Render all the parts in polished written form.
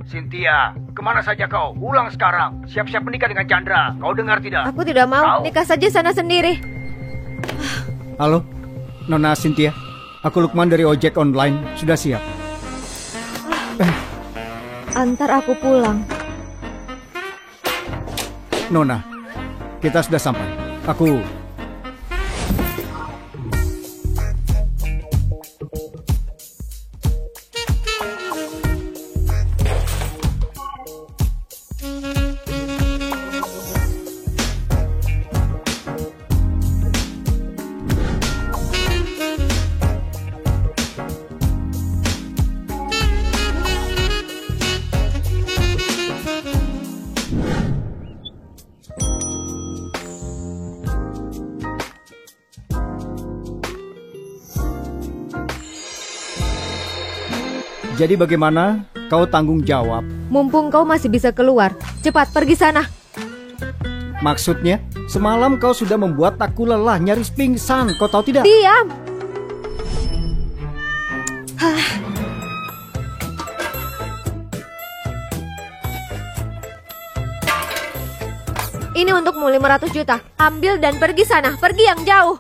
Cynthia, kemana saja kau? Pulang sekarang. Siap-siap menikah dengan Chandra. Kau dengar tidak? Aku tidak mau. Nikah saja sana sendiri. Halo, Nona Cynthia. Aku Lukman dari ojek online. Sudah siap. Antar aku pulang. Nona, kita sudah sampai. Aku... Jadi bagaimana? Kau tanggung jawab. Mumpung kau masih bisa keluar, cepat pergi sana. Maksudnya, semalam kau sudah membuat aku lelah, nyaris pingsan. Kau tahu tidak? Diam. Ini untukmu 500 juta. Ambil dan pergi sana. Pergi yang jauh.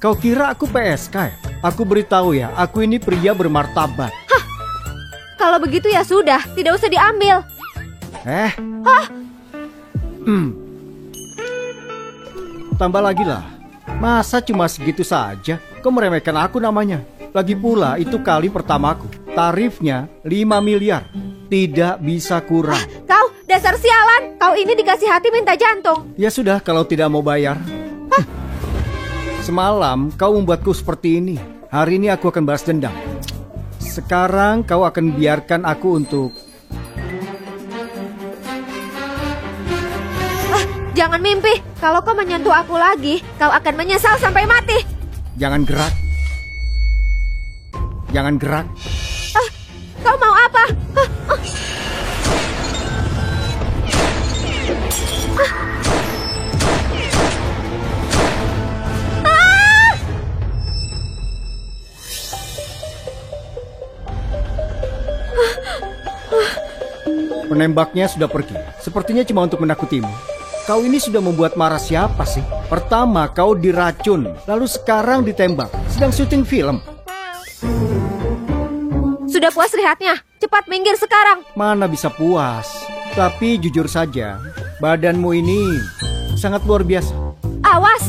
Kau kira aku PSK ya? Aku beritahu ya, aku ini pria bermartabat. Hah? Kalau begitu ya sudah, tidak usah diambil. Hah? Tambah lagi lah. Masa cuma segitu saja? Kau meremehkan aku namanya. Lagi pula itu kali pertamaku. Tarifnya 5 miliar. Tidak bisa kurang. Kau dasar sialan. Kau ini dikasih hati minta jantung. Ya sudah, kalau tidak mau bayar. Semalam kau membuatku seperti ini. Hari ini aku akan balas dendam. Sekarang kau akan biarkan aku untuk... Jangan mimpi. Kalau kau menyentuh aku lagi, kau akan menyesal sampai mati. Jangan gerak. Jangan gerak. Kau mau apa? Penembaknya sudah pergi. Sepertinya cuma untuk menakutimu. Kau ini sudah membuat marah siapa sih? Pertama kau diracun, lalu sekarang ditembak. Sedang syuting film. Sudah puas lihatnya? Cepat minggir sekarang. Mana bisa puas. Tapi jujur saja, badanmu ini sangat luar biasa. Awas.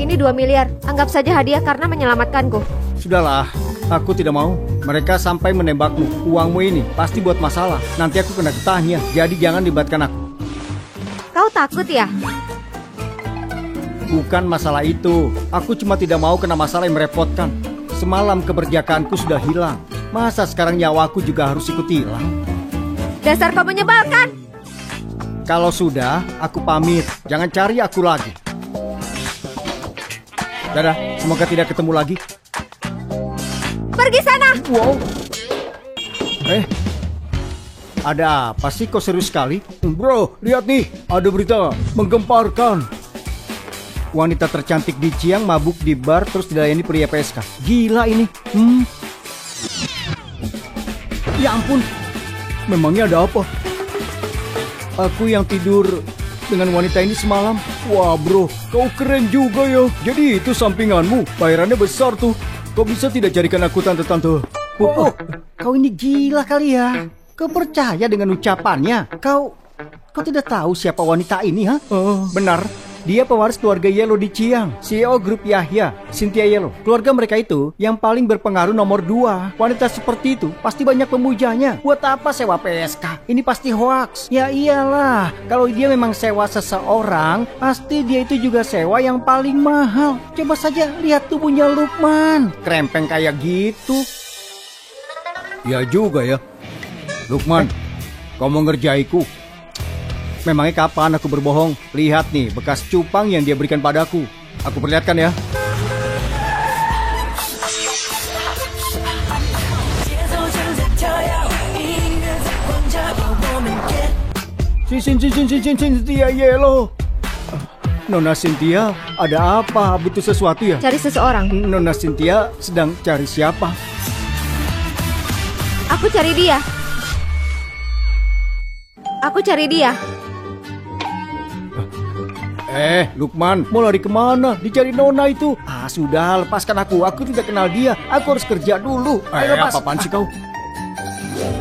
Ini 2 miliar. Anggap saja hadiah karena menyelamatkanku. Sudahlah, aku tidak mau. Mereka sampai menembakmu. Uangmu ini pasti buat masalah. Nanti aku kena getahnya. Jadi jangan libatkan aku. Kau takut ya? Bukan masalah itu. Aku cuma tidak mau kena masalah yang merepotkan. Semalam keberjakaanku sudah hilang. Masa sekarang nyawaku juga harus ikut hilang? Dasar kau menyebalkan. Kalau sudah, aku pamit. Jangan cari aku lagi. Dadah, semoga tidak ketemu lagi. Pergi sana. Wow. Ada apa sih, kok serius sekali? Bro, lihat nih, ada berita menggemparkan. Wanita tercantik di Chiang mabuk di bar terus dilayani pria PSK. Gila ini. Ya ampun. Memangnya ada apa? Aku yang tidur dengan wanita ini semalam. Wah bro, kau keren juga ya. Jadi itu sampinganmu, bayarannya besar tuh. Kau bisa tidak jadikan aku tante-tante? Kau ini gila kali ya. Kau percaya dengan ucapannya? Kau tidak tahu siapa wanita ini, ha? Benar. Dia pewaris keluarga Yellow di Chiang, CEO grup Yahya, Cynthia Yellow. Keluarga mereka itu yang paling berpengaruh nomor 2. Wanita seperti itu pasti banyak pemujanya. Buat apa sewa PSK? Ini pasti hoax. Ya iyalah, kalau dia memang sewa seseorang, pasti dia itu juga sewa yang paling mahal. Coba saja lihat tubuhnya Lukman, krempeng kayak gitu. Ya juga ya. Lukman, kau mau ngerjaiku? Memangnya kapan aku berbohong? Lihat nih, bekas cupang yang dia berikan padaku. Aku perlihatkan ya. Cynthia Yellow. Nona Cynthia, ada apa? Butuh sesuatu ya? Cari seseorang. Nona Cynthia sedang cari siapa? Aku cari dia. Aku cari dia. Lukman, mau lari kemana? Dicari Nona itu. Sudah, lepaskan aku. Aku tidak kenal dia. Aku harus kerja dulu. Ayo, apaan sih kau?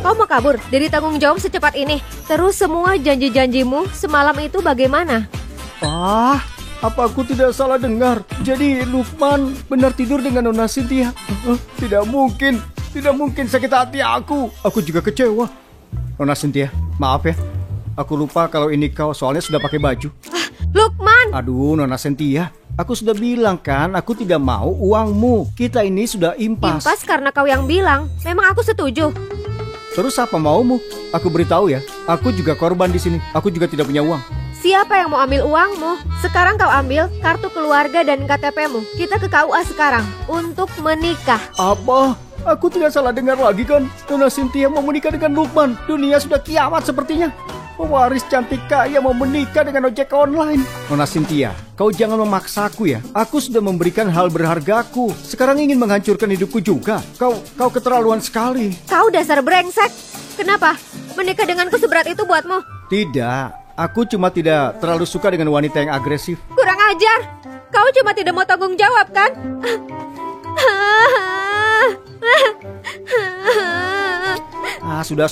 Kau mau kabur dari tanggung jawab secepat ini? Terus semua janji-janjimu semalam itu bagaimana? Apa aku tidak salah dengar? Jadi Lukman benar tidur dengan Nona Cynthia? Tidak mungkin. Tidak mungkin, sakit hati aku. Aku juga kecewa. Nona Cynthia, maaf ya. Aku lupa kalau ini kau, soalnya sudah pakai baju. Lukman! Aduh, Nona Cynthia, aku sudah bilang kan, aku tidak mau uangmu. Kita ini sudah impas. Impas karena kau yang bilang. Memang aku setuju. Terus apa maumu? Aku beritahu ya, aku juga korban di sini. Aku juga tidak punya uang. Siapa yang mau ambil uangmu? Sekarang kau ambil kartu keluarga dan KTP-mu. Kita ke KUA sekarang untuk menikah. Apa? Aku tidak salah dengar lagi kan? Nona Cynthia mau menikah dengan Lukman. Dunia sudah kiamat sepertinya. Pewaris cantik kaya mau menikah dengan ojek online. Nona Cynthia, kau jangan memaksaku ya. Aku sudah memberikan hal berhargaku. Sekarang ingin menghancurkan hidupku juga. Kau keterlaluan sekali. Kau dasar brengsek. Kenapa? Menikah denganku seberat itu buatmu? Tidak, aku cuma tidak terlalu suka dengan wanita yang agresif. Kurang ajar. Kau cuma tidak mau tanggung jawab kan? Sudah,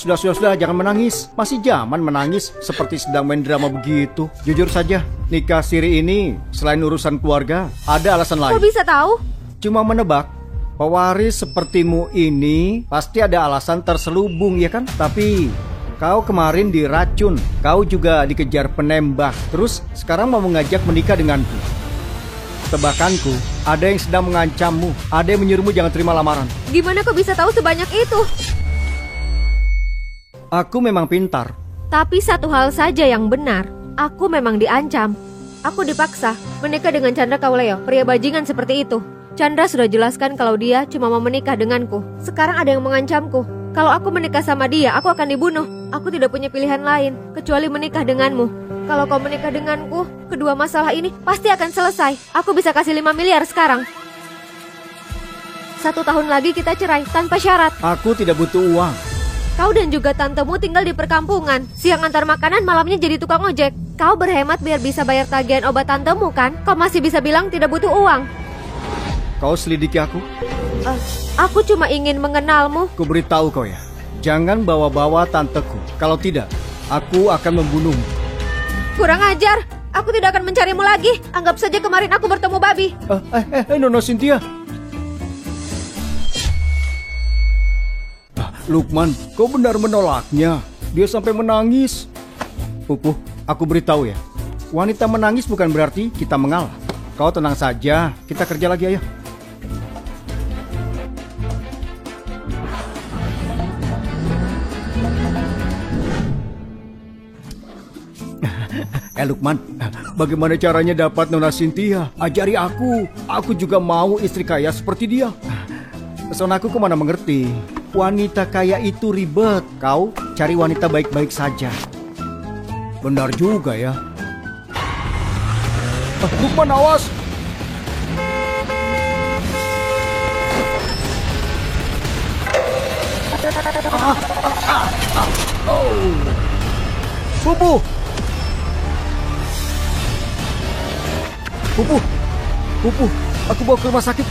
jangan menangis. Masih zaman menangis seperti sedang main drama begitu. Jujur saja, nikah siri ini selain urusan keluarga, ada alasan lain. Kau bisa tahu? Cuma menebak. Pewaris sepertimu ini pasti ada alasan terselubung, ya kan? Tapi kau kemarin diracun, kau juga dikejar penembak. Terus sekarang mau mengajak menikah denganku. Tebakanku, ada yang sedang mengancammu, ada yang menyuruhmu jangan terima lamaran. Gimana kau bisa tahu sebanyak itu? Aku memang pintar. Tapi satu hal saja yang benar, aku memang diancam. Aku dipaksa menikah dengan Chandra Kauleo, pria bajingan seperti itu. Chandra sudah jelaskan kalau dia cuma mau menikah denganku. Sekarang ada yang mengancamku. Kalau aku menikah sama dia, aku akan dibunuh. Aku tidak punya pilihan lain kecuali menikah denganmu. Kalau kau menikah denganku, kedua masalah ini pasti akan selesai. Aku bisa kasih 5 miliar sekarang. 1 tahun lagi kita cerai tanpa syarat. Aku tidak butuh uang. Kau dan juga tantemu tinggal di perkampungan. Siang antar makanan, malamnya jadi tukang ojek. Kau berhemat biar bisa bayar tagihan obat tantemu kan? Kau masih bisa bilang tidak butuh uang. Kau selidiki aku? Aku cuma ingin mengenalmu. Ku beritahu kau ya, jangan bawa-bawa tanteku. Kalau tidak, aku akan membunuhmu. Kurang ajar. Aku tidak akan mencarimu lagi. Anggap saja kemarin aku bertemu babi. Nona Cynthia. Lukman, kau benar menolaknya. Dia sampai menangis. Pupuh, aku beritahu ya, wanita menangis bukan berarti kita mengalah. Kau tenang saja, kita kerja lagi, ayo. Lukman, bagaimana caranya dapat Nona Cynthia? Ajari aku. Aku juga mau istri kaya seperti dia. Pesona aku kemana mengerti. Wanita kaya itu ribet. Kau cari wanita baik-baik saja. Benar juga ya. Lukman, awas. Pupuh. Pupuh, aku bawa ke rumah sakit.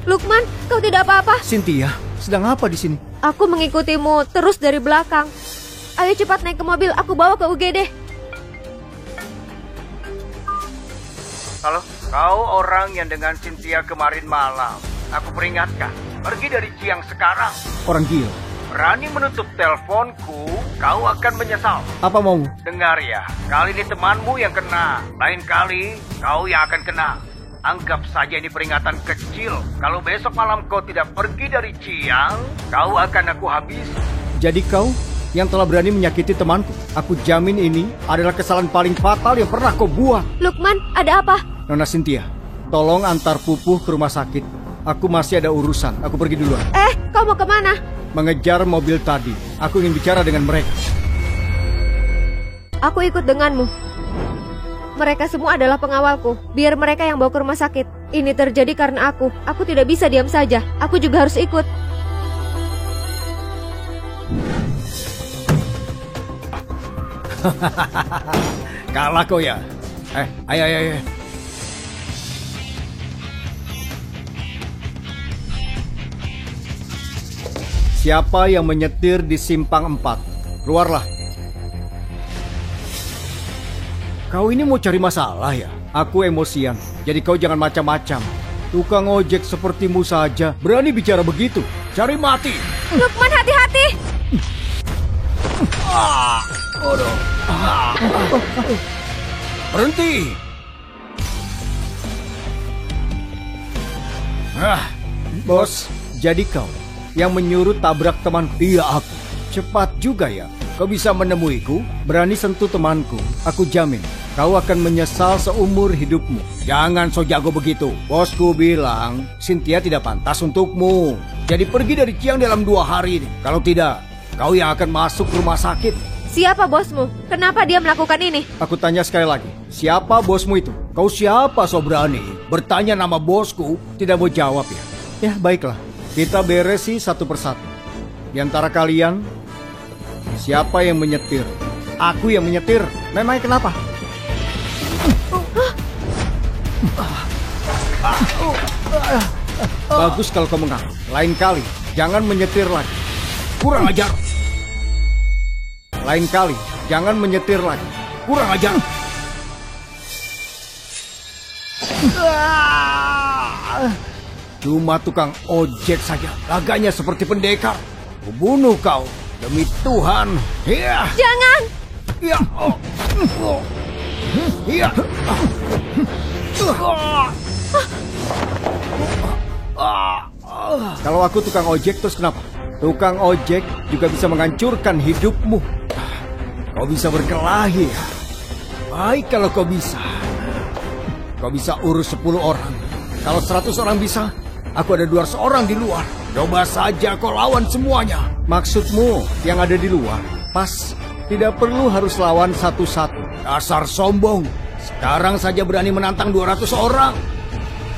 Lukman, kau tidak apa-apa? Cynthia, sedang apa di sini? Aku mengikutimu terus dari belakang. Ayo cepat naik ke mobil, aku bawa ke UGD. Halo, kau orang yang dengan Cynthia kemarin malam. Aku peringatkan, pergi dari Ciang sekarang. Orang gila. Berani menutup teleponku, kau akan menyesal. Apa mau? Dengar ya, kali ini temanmu yang kena. Lain kali, kau yang akan kena. Anggap saja ini peringatan kecil. Kalau besok malam kau tidak pergi dari Ciang, kau akan aku habis. Jadi kau yang telah berani menyakiti temanku. Aku jamin ini adalah kesalahan paling fatal yang pernah kau buat. Lukman, ada apa? Nona Cynthia, tolong antar Pupuh ke rumah sakit. Aku masih ada urusan, aku pergi duluan. Kau mau kemana? mengejar mobil tadi. Aku ingin bicara dengan mereka. Aku ikut denganmu. Mereka semua adalah pengawalku. Biar mereka yang bawa ke rumah sakit. Ini terjadi karena aku. Aku tidak bisa diam saja. Aku juga harus ikut. Kalah kau ya. Ayo. Siapa yang menyetir di simpang 4? Keluarlah. Kau ini mau cari masalah ya? Aku emosian, jadi kau jangan macam-macam. Tukang ojek sepertimu saja berani bicara begitu. Cari mati. Lukman, hati-hati. Berhenti. Bos, jadi kau yang menyuruh tabrak teman. Iya, aku. Cepat juga ya. Kau bisa menemuiku, berani sentuh temanku. Aku jamin, kau akan menyesal seumur hidupmu. Jangan so jago begitu. Bosku bilang, Cynthia tidak pantas untukmu. Jadi pergi dari Chiang dalam 2 hari. Kalau tidak, kau yang akan masuk rumah sakit. Siapa bosmu? Kenapa dia melakukan ini? Aku tanya sekali lagi, siapa bosmu itu? Kau siapa so berani bertanya nama bosku, tidak mau jawab ya? Ya baiklah, kita beresi satu persatu. Di antara kalian, siapa yang menyetir? Aku yang menyetir. Memangnya kenapa? Bagus kalau kau mengaku. Lain kali, jangan menyetir lagi. Kurang ajar. Lain kali, jangan menyetir lagi. Kurang ajar. Cuma tukang ojek saja. Laganya seperti pendekar. Kubunuh kau. Demi Tuhan. Iya. Jangan. Iya. Iya. Kalau aku tukang ojek terus kenapa? Tukang ojek juga bisa menghancurkan hidupmu. Kau bisa berkelahi ya? Baik kalau kau bisa. Kau bisa urus 10 orang. Kalau 100 orang bisa, aku ada 200 orang di luar. Coba saja kau lawan semuanya. Maksudmu yang ada di luar? Pas, tidak perlu harus lawan satu-satu. Dasar sombong. Sekarang saja berani menantang 200 orang.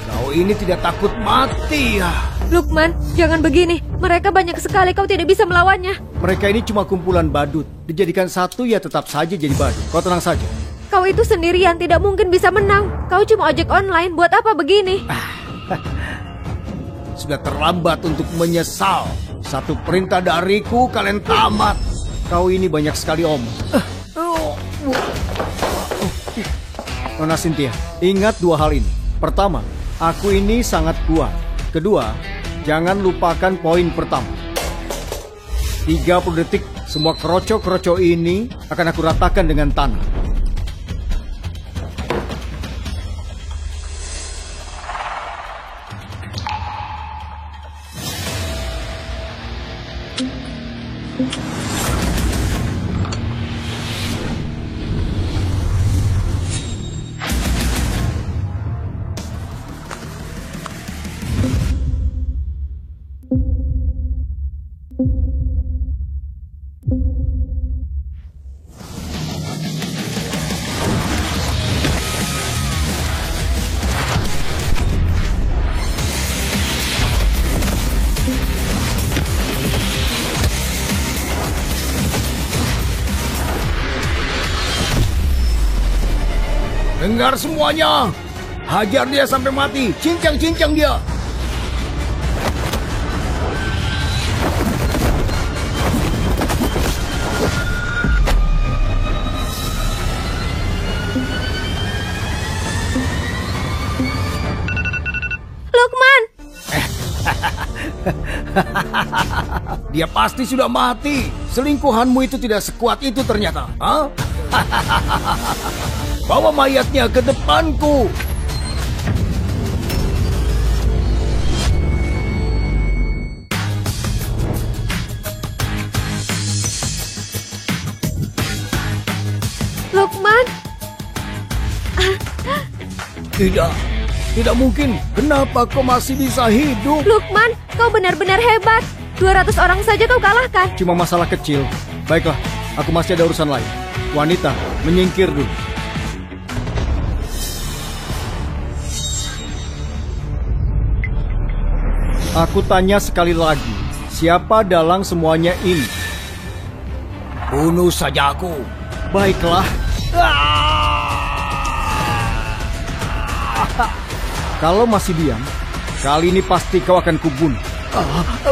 Kau ini tidak takut mati ya? Lukman, jangan begini. Mereka banyak sekali, kau tidak bisa melawannya. Mereka ini cuma kumpulan badut. Dijadikan satu ya tetap saja jadi badut. Kau tenang saja. Kau itu sendirian, tidak mungkin bisa menang. Kau cuma ojek online, buat apa begini? Sudah terlambat untuk menyesal. Satu perintah dariku, kalian tamat. Kau ini banyak sekali omong. Nona Cynthia, ingat 2 hal ini. Pertama, aku ini sangat kuat. Kedua, jangan lupakan poin pertama. 30 detik, semua kroco-kroco ini akan aku ratakan dengan tanah. Dengar semuanya. Hajar dia sampai mati. Cincang-cincang dia. Lukman! Dia pasti sudah mati. Selingkuhanmu itu tidak sekuat itu ternyata. Hah? Bawa mayatnya ke depanku. Lukman! Tidak mungkin. Kenapa kau masih bisa hidup? Lukman, kau benar-benar hebat. 200 orang saja kau kalahkan. Cuma masalah kecil. Baiklah, aku masih ada urusan lain. Wanita, menyingkir dulu. Aku tanya sekali lagi, siapa dalang semuanya ini? Bunuh saja aku. Baiklah. Kalau masih diam, kali ini pasti kau akan kubunuh.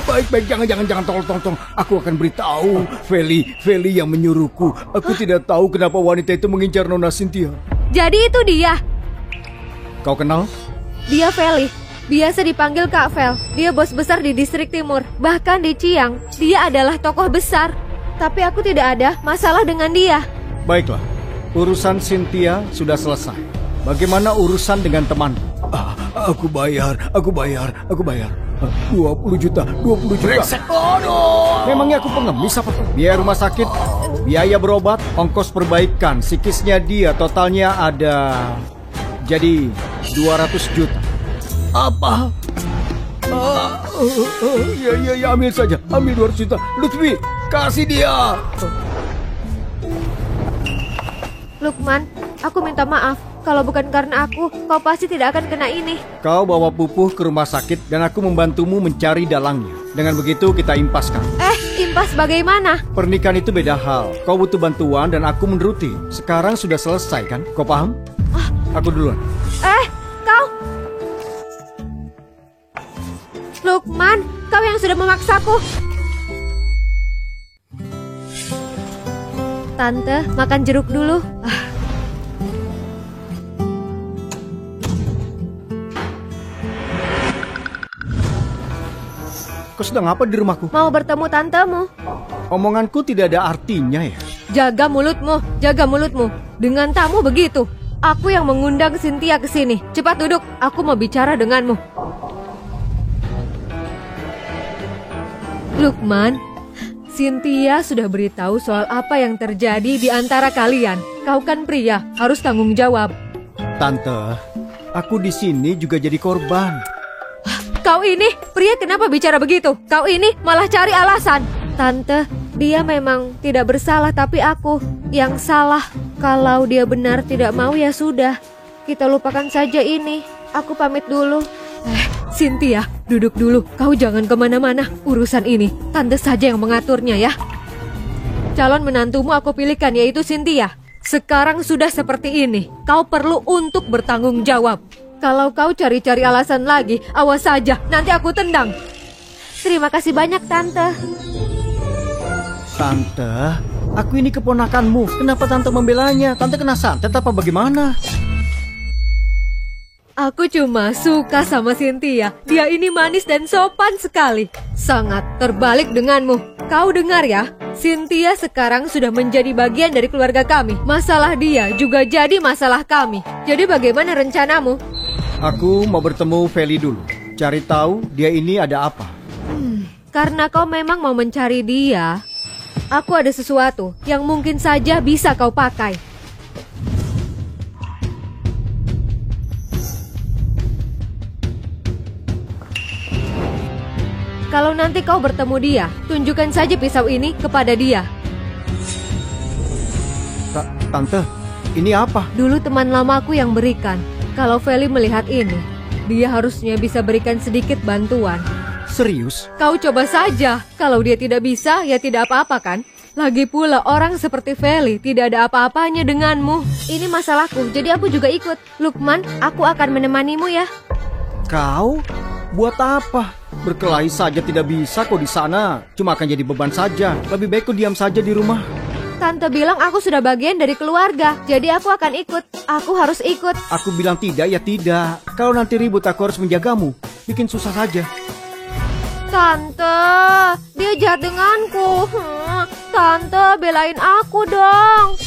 Baik, jangan, tolong. Aku akan beritahu. Feli yang menyuruhku. Aku tidak tahu kenapa wanita itu mengincar Nona Cynthia. Jadi itu dia? Kau kenal? Dia Feli. Biasa dipanggil Kak Fel. Dia bos besar di distrik timur. Bahkan di Chiang, dia adalah tokoh besar. Tapi aku tidak ada masalah dengan dia. Baiklah, urusan Cynthia sudah selesai. Bagaimana urusan dengan teman? Aku bayar. 20 juta. Brengsek. Aduh. Memangnya aku pengemis apa? Biaya rumah sakit, biaya berobat, ongkos perbaikan, psikisnya dia totalnya ada. Jadi 200 juta. Apa? Ya, ambil saja. Ambil 200 juta. Lutfi, kasih dia. Lukman, aku minta maaf. Kalau bukan karena aku, kau pasti tidak akan kena ini. Kau bawa Pupuh ke rumah sakit dan aku membantumu mencari dalangnya. Dengan begitu kita impaskan. Impas bagaimana? Pernikahan itu beda hal. Kau butuh bantuan dan aku menuruti. Sekarang sudah selesai kan? Kau paham? Aku duluan. Kau... Lukman, kau yang sudah memaksaku. Tante, makan jeruk dulu. Kau sedang apa di rumahku? Mau bertemu tantemu. Omonganku tidak ada artinya ya. Jaga mulutmu. Dengan tamu begitu. Aku yang mengundang Cynthia ke sini. Cepat duduk, aku mau bicara denganmu. Lukman, Cynthia sudah beritahu soal apa yang terjadi di antara kalian. Kau kan pria, harus tanggung jawab. Tante, aku di sini juga jadi korban. Kau ini, pria kenapa bicara begitu? Kau ini malah cari alasan. Tante, dia memang tidak bersalah, tapi aku yang salah. Kalau dia benar tidak mau ya sudah. Kita lupakan saja ini. Aku pamit dulu. Cynthia, duduk dulu. Kau jangan kemana-mana. Urusan ini, tante saja yang mengaturnya ya. Calon menantumu aku pilihkan yaitu Cynthia. Sekarang sudah seperti ini. Kau perlu untuk bertanggung jawab. Kalau kau cari-cari alasan lagi, awas saja, nanti aku tendang. Terima kasih banyak, Tante. Tante, aku ini keponakanmu. Kenapa Tante membelanya? Tante kena santet apa bagaimana? Aku cuma suka sama Cynthia. Dia ini manis dan sopan sekali. Sangat terbalik denganmu. Kau dengar ya? Cynthia sekarang sudah menjadi bagian dari keluarga kami. Masalah dia juga jadi masalah kami. Jadi bagaimana rencanamu? Aku mau bertemu Feli dulu. Cari tahu dia ini ada apa. Karena kau memang mau mencari dia, aku ada sesuatu yang mungkin saja bisa kau pakai. Kalau nanti kau bertemu dia, tunjukkan saja pisau ini kepada dia. Tante, ini apa? Dulu teman lamaku yang berikan. Kalau Feli melihat ini, dia harusnya bisa berikan sedikit bantuan. Serius? Kau coba saja. Kalau dia tidak bisa, ya tidak apa-apa kan? Lagi pula orang seperti Feli tidak ada apa-apanya denganmu. Ini masalahku, jadi aku juga ikut. Lukman, aku akan menemanimu ya. Kau? Buat apa? Berkelahi saja tidak bisa kok di sana. Cuma akan jadi beban saja. Lebih baik kau diam saja di rumah. Tante bilang aku sudah bagian dari keluarga, jadi aku akan ikut. Aku harus ikut. Aku bilang tidak ya tidak. Kalau nanti ribut aku harus menjagamu. Bikin susah saja. Tante, dia jahat denganku. Tante, belain aku dong.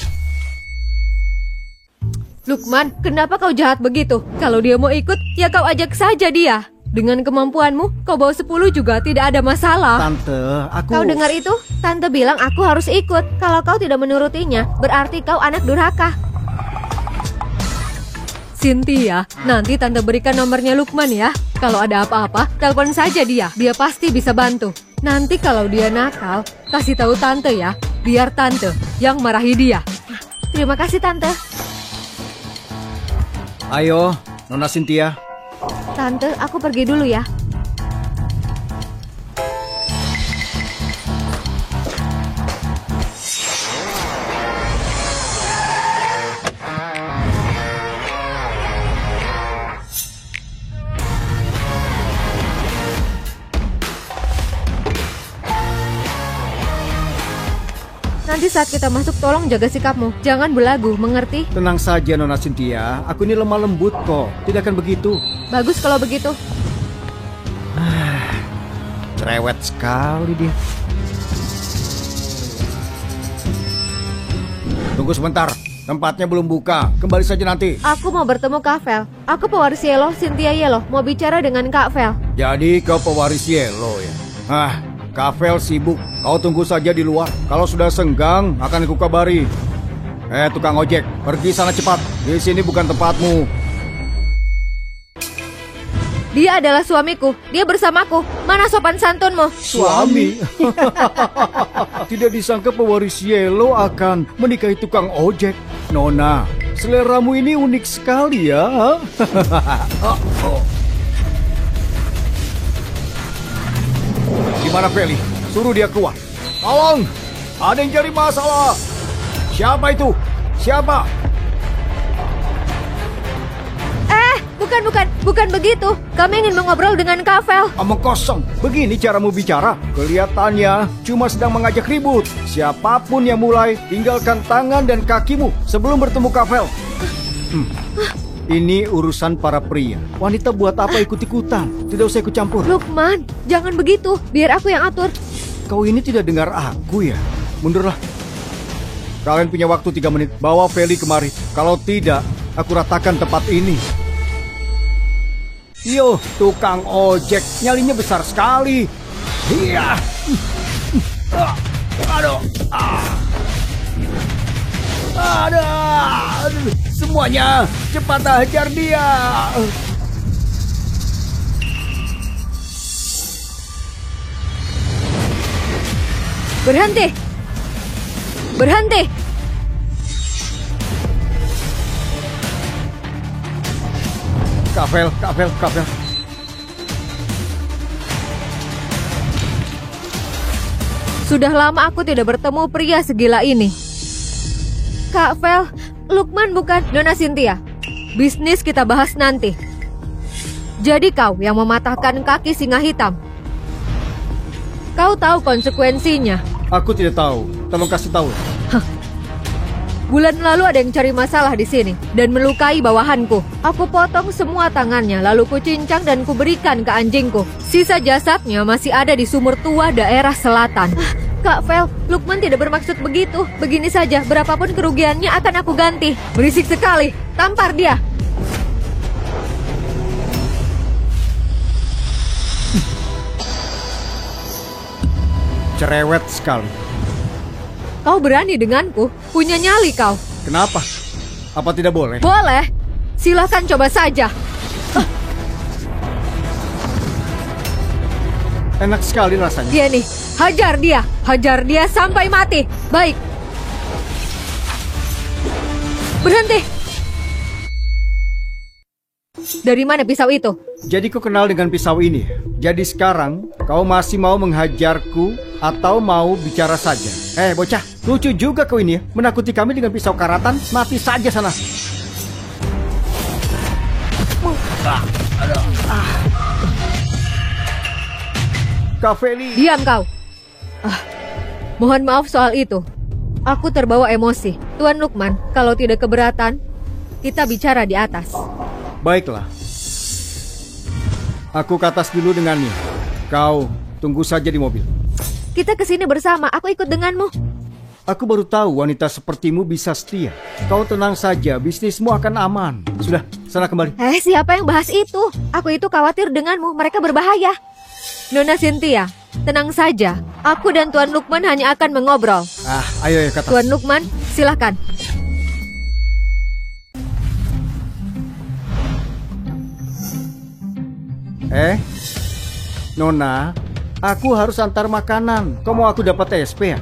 Lukman, kenapa kau jahat begitu? Kalau dia mau ikut, ya kau ajak saja dia. Dengan kemampuanmu, kau bawa 10 juga tidak ada masalah. Tante, aku... Kau dengar itu? Tante bilang aku harus ikut. Kalau kau tidak menurutinya, berarti kau anak durhaka. Cynthia, nanti Tante berikan nomornya Lukman ya. Kalau ada apa-apa, telepon saja dia. Dia pasti bisa bantu. Nanti kalau dia nakal, kasih tahu tante ya. Biar tante yang marahi dia. Terima kasih tante. Ayo, Nona Cynthia. Tante, aku pergi dulu ya. Nanti saat kita masuk tolong jaga sikapmu. Jangan belagu, mengerti? Tenang saja Nona Cynthia, aku ini lemah lembut kok. Tidak akan begitu. Bagus kalau begitu. Cerewet sekali dia. Tunggu sebentar, tempatnya belum buka. Kembali saja nanti. Aku mau bertemu Kak Vel. Aku pewaris Yellow, Cynthia Yellow. Mau bicara dengan Kak Vel. Jadi kau pewaris Yellow ya? Kak Vel sibuk. Kau tunggu saja di luar. Kalau sudah senggang, akan aku kabari. Tukang ojek, pergi sana cepat. Di sini bukan tempatmu. Dia adalah suamiku. Dia bersamaku. Mana sopan santunmu? Suami? Tidak disangka pewaris Yellow akan menikahi tukang ojek. Nona, seleramu ini unik sekali ya. Gimana Feli? Suruh dia keluar. Tolong! Ada yang cari masalah. Siapa itu? Siapa? Bukan begitu. Kami ingin mengobrol dengan Kak Vel. Omong kosong. Begini caramu bicara. Kelihatannya cuma sedang mengajak ribut. Siapapun yang mulai, tinggalkan tangan dan kakimu sebelum bertemu Kak Vel. Ini urusan para pria. Wanita buat apa ikut-ikutan? Tidak usah ikut campur. Lukman, jangan begitu. Biar aku yang atur. Kau ini tidak dengar aku ya? Mundurlah. Kalian punya waktu 3 menit. Bawa Feli kemari. Kalau tidak, aku ratakan tempat ini. Yo, tukang ojek. Nyalinya besar sekali. Iya. Aduh. Aduh. Semuanya, cepat hajar dia. Berhenti. Berhenti. Kak Vel. Sudah lama aku tidak bertemu pria segila ini. Kak Vel, Lukman bukan Nona Cynthia. Bisnis kita bahas nanti. Jadi kau yang mematahkan kaki singa hitam. Kau tahu konsekuensinya. Aku tidak tahu. Tolong kasih tahu. Bulan lalu ada yang cari masalah di sini dan melukai bawahanku. Aku potong semua tangannya, lalu kucincang dan kuberikan ke anjingku. Sisa jasadnya masih ada di sumur tua daerah selatan. Kak Vel, Lukman tidak bermaksud begitu. Begini saja, berapapun kerugiannya akan aku ganti. Berisik sekali, tampar dia. Cerewet sekali. Kau berani denganku? Punya nyali kau. Kenapa? Apa tidak boleh? Boleh. Silahkan coba saja. Enak sekali rasanya. Dia nih, hajar dia. Hajar dia sampai mati. Baik. Berhenti. Dari mana pisau itu? Jadi kau kenal dengan pisau ini? Jadi sekarang kau masih mau menghajarku atau mau bicara saja? Bocah, lucu juga kau ini ya. Menakuti kami dengan pisau karatan. Mati saja sana. Kak Feli. Diam kau. Mohon maaf soal itu. Aku terbawa emosi. Tuan Lukman, kalau tidak keberatan, kita bicara di atas. Baiklah. Aku ke atas dulu dengannya. Kau tunggu saja di mobil. Kita kesini bersama, aku ikut denganmu. Aku baru tahu wanita sepertimu bisa setia. Kau tenang saja, bisnismu akan aman. Sudah, sana kembali. Siapa yang bahas itu? Aku itu khawatir denganmu, mereka berbahaya. Nona Cynthia, tenang saja. Aku dan Tuan Lukman hanya akan mengobrol. Ayo ke atas. Tuan Lukman, silakan. Nona, Aku harus antar makanan. Kau mau aku dapat TSP ya?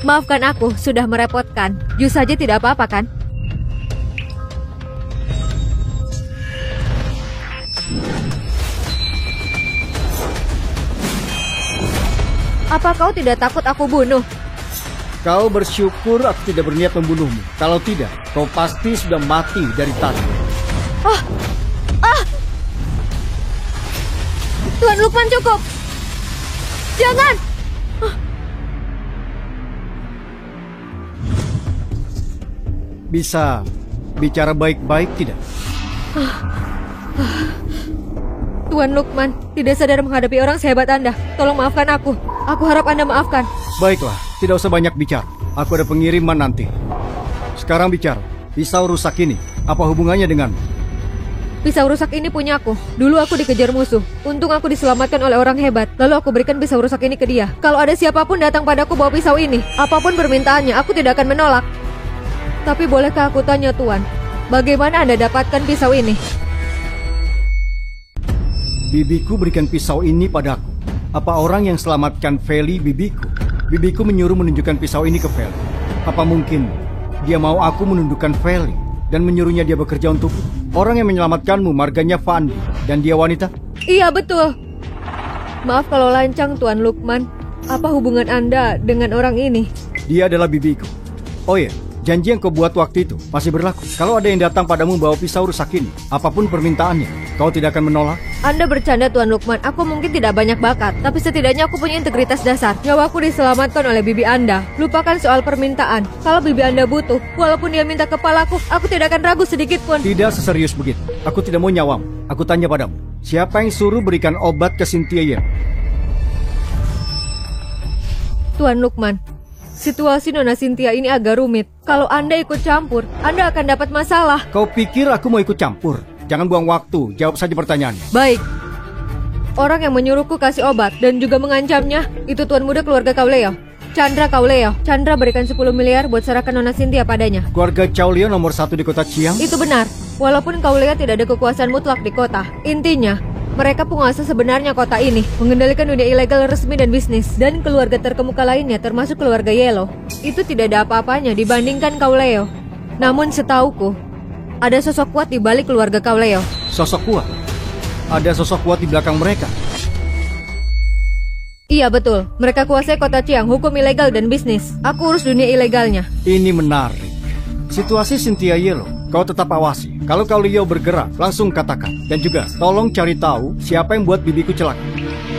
Maafkan aku, sudah merepotkan. Jus saja tidak apa-apa kan? Apa kau tidak takut aku bunuh? Kau bersyukur aku tidak berniat membunuhmu. Kalau tidak, kau pasti sudah mati dari tadi. Tuan Lukman, cukup! Jangan! Bisa bicara baik-baik tidak? Tuan Lukman, tidak sadar menghadapi orang sehebat Anda. Tolong maafkan aku. Aku harap Anda maafkan. Baiklah, tidak usah banyak bicara. Aku ada pengiriman nanti. Sekarang bicara. Pisau rusak ini, apa hubungannya denganmu? Pisau rusak ini punya aku. Dulu aku dikejar musuh. Untung aku diselamatkan oleh orang hebat. Lalu aku berikan pisau rusak ini ke dia. Kalau ada siapapun datang padaku bawa pisau ini, apapun permintaannya, aku tidak akan menolak. Tapi bolehkah aku tanya Tuan, bagaimana Anda dapatkan pisau ini? Bibiku berikan pisau ini padaku. Apa orang yang selamatkan Feli bibiku? Bibiku menyuruh menunjukkan pisau ini ke Feli. Apa mungkin dia mau aku menundukkan Feli dan menyuruhnya dia bekerja untukku? Orang yang menyelamatkanmu marganya Fandi dan dia wanita? Iya, betul. Maaf kalau lancang Tuan Lukman. Apa hubungan Anda dengan orang ini? Dia adalah bibiku. Oh iya, janji yang kau buat waktu itu masih berlaku. Kalau ada yang datang padamu bawa pisau rusak ini, apapun permintaannya, kau tidak akan menolak? Anda bercanda Tuan Lukman. Aku mungkin tidak banyak bakat, tapi setidaknya aku punya integritas dasar. Nyawaku diselamatkan oleh bibi Anda. Lupakan soal permintaan. Kalau bibi Anda butuh, walaupun dia minta kepalaku, aku tidak akan ragu sedikit pun. Tidak seserius begitu. Aku tidak mau nyawamu. Aku tanya padamu, siapa yang suruh berikan obat ke Cynthia? Tuan Lukman, situasi Nona Cynthia ini agak rumit. Kalau Anda ikut campur, Anda akan dapat masalah. Kau pikir aku mau ikut campur? Jangan buang waktu, jawab saja pertanyaannya. Baik. Orang yang menyuruhku kasih obat dan juga mengancamnya, itu tuan muda keluarga Kauleo, Chandra Kauleo. Chandra berikan 10 miliar buat serahkan Nona Cynthia padanya. Keluarga Kauleo nomor 1 di kota Chiang? Itu benar. Walaupun Kauleo tidak ada kekuasaan mutlak di kota. Intinya, mereka penguasa sebenarnya kota ini, mengendalikan dunia ilegal resmi dan bisnis, dan keluarga terkemuka lainnya termasuk keluarga Yellow. Itu tidak ada apa-apanya dibandingkan Kauleo. Namun setauku, ada sosok kuat di balik keluarga Kauleo. Sosok kuat? Ada sosok kuat di belakang mereka? Iya betul, mereka kuasai kota Chiang, hukum ilegal dan bisnis. Aku urus dunia ilegalnya. Ini menarik. Situasi Cynthia Yellow, kau tetap awasi. Kalau Kauleo bergerak, langsung katakan. Dan juga, tolong cari tahu siapa yang buat bibiku celaka.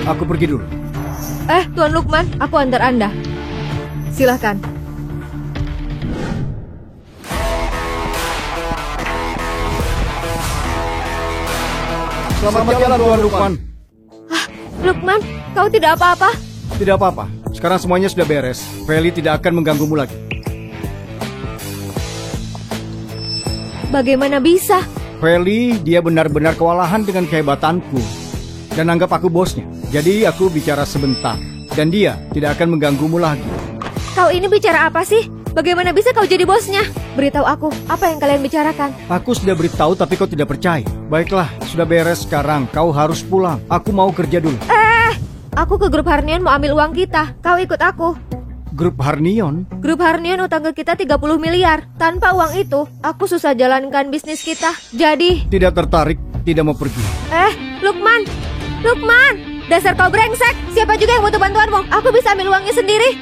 Aku pergi dulu. Tuan Lukman, aku antar Anda. Silahkan. Selamat jalan, Tuan Lukman. Lukman, kau tidak apa-apa? Tidak apa-apa. Sekarang semuanya sudah beres. Feli tidak akan mengganggumu lagi. Bagaimana bisa? Feli, dia benar-benar kewalahan dengan kehebatanku. Dan anggap aku bosnya. Jadi aku bicara sebentar. Dan dia tidak akan mengganggumu lagi. Kau ini bicara apa sih? Bagaimana bisa kau jadi bosnya? Beritahu aku, apa yang kalian bicarakan? Aku sudah beritahu tapi kau tidak percaya. Baiklah, sudah beres sekarang. Kau harus pulang. Aku mau kerja dulu. Aku ke grup Harnion mau ambil uang kita. Kau ikut aku. Grup Harnion? Grup Harnion utang ke kita 30 miliar. Tanpa uang itu, aku susah jalankan bisnis kita. Jadi... Tidak tertarik, tidak mau pergi. Lukman! Lukman! Dasar kau brengsek! Siapa juga yang butuh bantuanmu? Aku bisa ambil uangnya sendiri.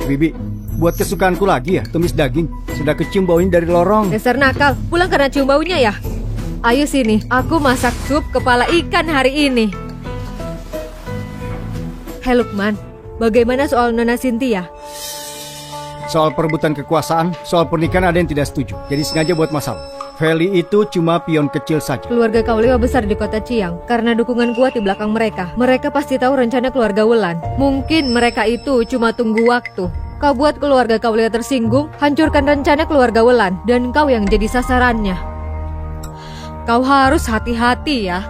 Bibi, buat kesukaanku lagi ya, tumis daging. Sudah kecium baunya dari lorong. Dasar nakal, pulang karena cium baunya ya? Ayo sini, aku masak sup kepala ikan hari ini. Hai Lukman, bagaimana soal Nona Cynthia? Soal perebutan kekuasaan, soal pernikahan ada yang tidak setuju. Jadi sengaja buat masalah. Feli itu cuma pion kecil saja. Keluarga Kauleo besar di kota Chiang. Karena dukungan kuat di belakang mereka. Mereka pasti tahu rencana keluarga Wulan. Mungkin mereka itu cuma tunggu waktu. Kau buat keluarga Kauleo tersinggung, hancurkan rencana keluarga Wulan. Dan kau yang jadi sasarannya. Kau harus hati-hati ya.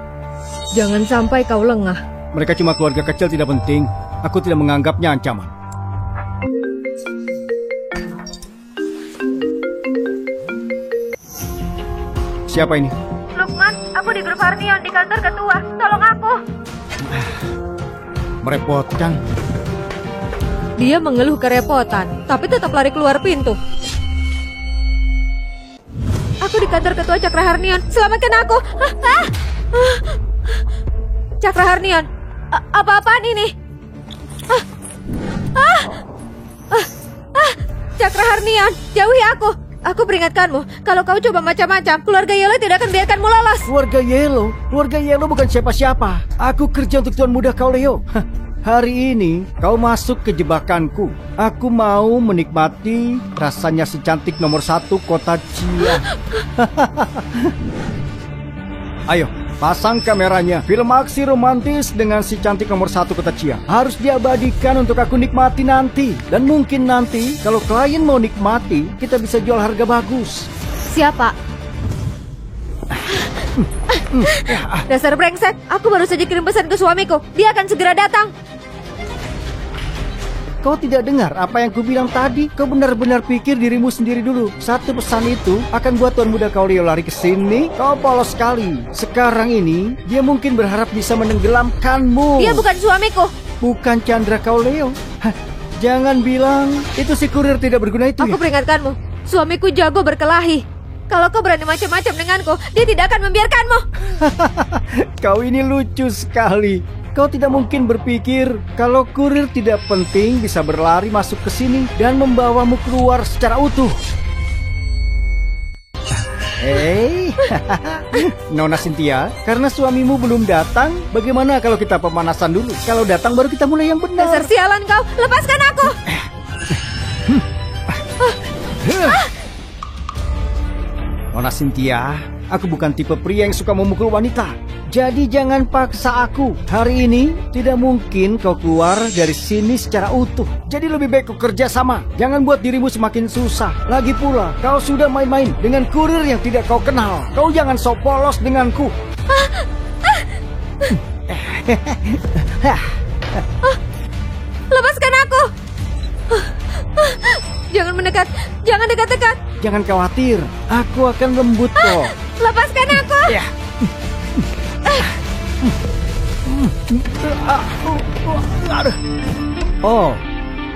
Jangan sampai kau lengah. Mereka cuma keluarga kecil, tidak penting. Aku tidak menganggapnya ancaman. Siapa ini? Lukman, aku di grup Harnion di kantor ketua. Tolong aku. Merepotkan. Dia mengeluh kerepotan, tapi tetap lari keluar pintu. Aku di kantor ketua Cakra Harnion. Selamatkan aku. Cakra Harnion, apa-apaan ini? Cakra Harnion, jauhi aku. Aku peringatkanmu, kalau kau coba macam-macam, keluarga Yellow tidak akan biarkanmu lolos. Keluarga Yellow bukan siapa-siapa. Aku kerja untuk Tuan Muda kau, Leo. Hari ini kau masuk ke jebakanku. Aku mau menikmati rasanya si cantik nomor 1 kota Chia. Ayo, pasang kameranya. Film aksi romantis dengan si cantik nomor 1 kota Chia harus diabadikan untuk aku nikmati nanti. Dan mungkin nanti kalau klien mau nikmati, kita bisa jual harga bagus. Siapa? Dasar brengsek, aku baru saja kirim pesan ke suamiku. Dia akan segera datang. Kau tidak dengar apa yang kubilang tadi? Kau benar-benar pikir dirimu sendiri dulu. Satu pesan itu akan buat Tuan Muda kau Leo lari ke sini. Kau polos sekali. Sekarang ini dia mungkin berharap bisa menenggelamkanmu. Dia bukan suamiku. Bukan Chandra kau Leo. Jangan bilang itu si kurir tidak berguna itu. Aku peringatkanmu, suamiku jago berkelahi. Kalau kau berani macam-macam denganku, dia tidak akan membiarkanmu. Kau ini lucu sekali. Kau tidak mungkin berpikir kalau kurir tidak penting bisa berlari masuk ke sini dan membawamu keluar secara utuh. Nona Cynthia, karena suamimu belum datang, bagaimana kalau kita pemanasan dulu? Kalau datang baru kita mulai yang benar. Dasar sialan kau, lepaskan aku. Nona Cynthia, aku bukan tipe pria yang suka memukul wanita. Jadi jangan paksa aku. Hari ini tidak mungkin kau keluar dari sini secara utuh. Jadi lebih baik kau kerja sama. Jangan buat dirimu semakin susah. Lagi pula, kau sudah main-main dengan kurir yang tidak kau kenal. Kau jangan sok polos denganku. Lepaskan aku. Jangan mendekat. Jangan dekat-dekat. Jangan khawatir, aku akan lembut kok. Lepaskan aku. Ya. Oh,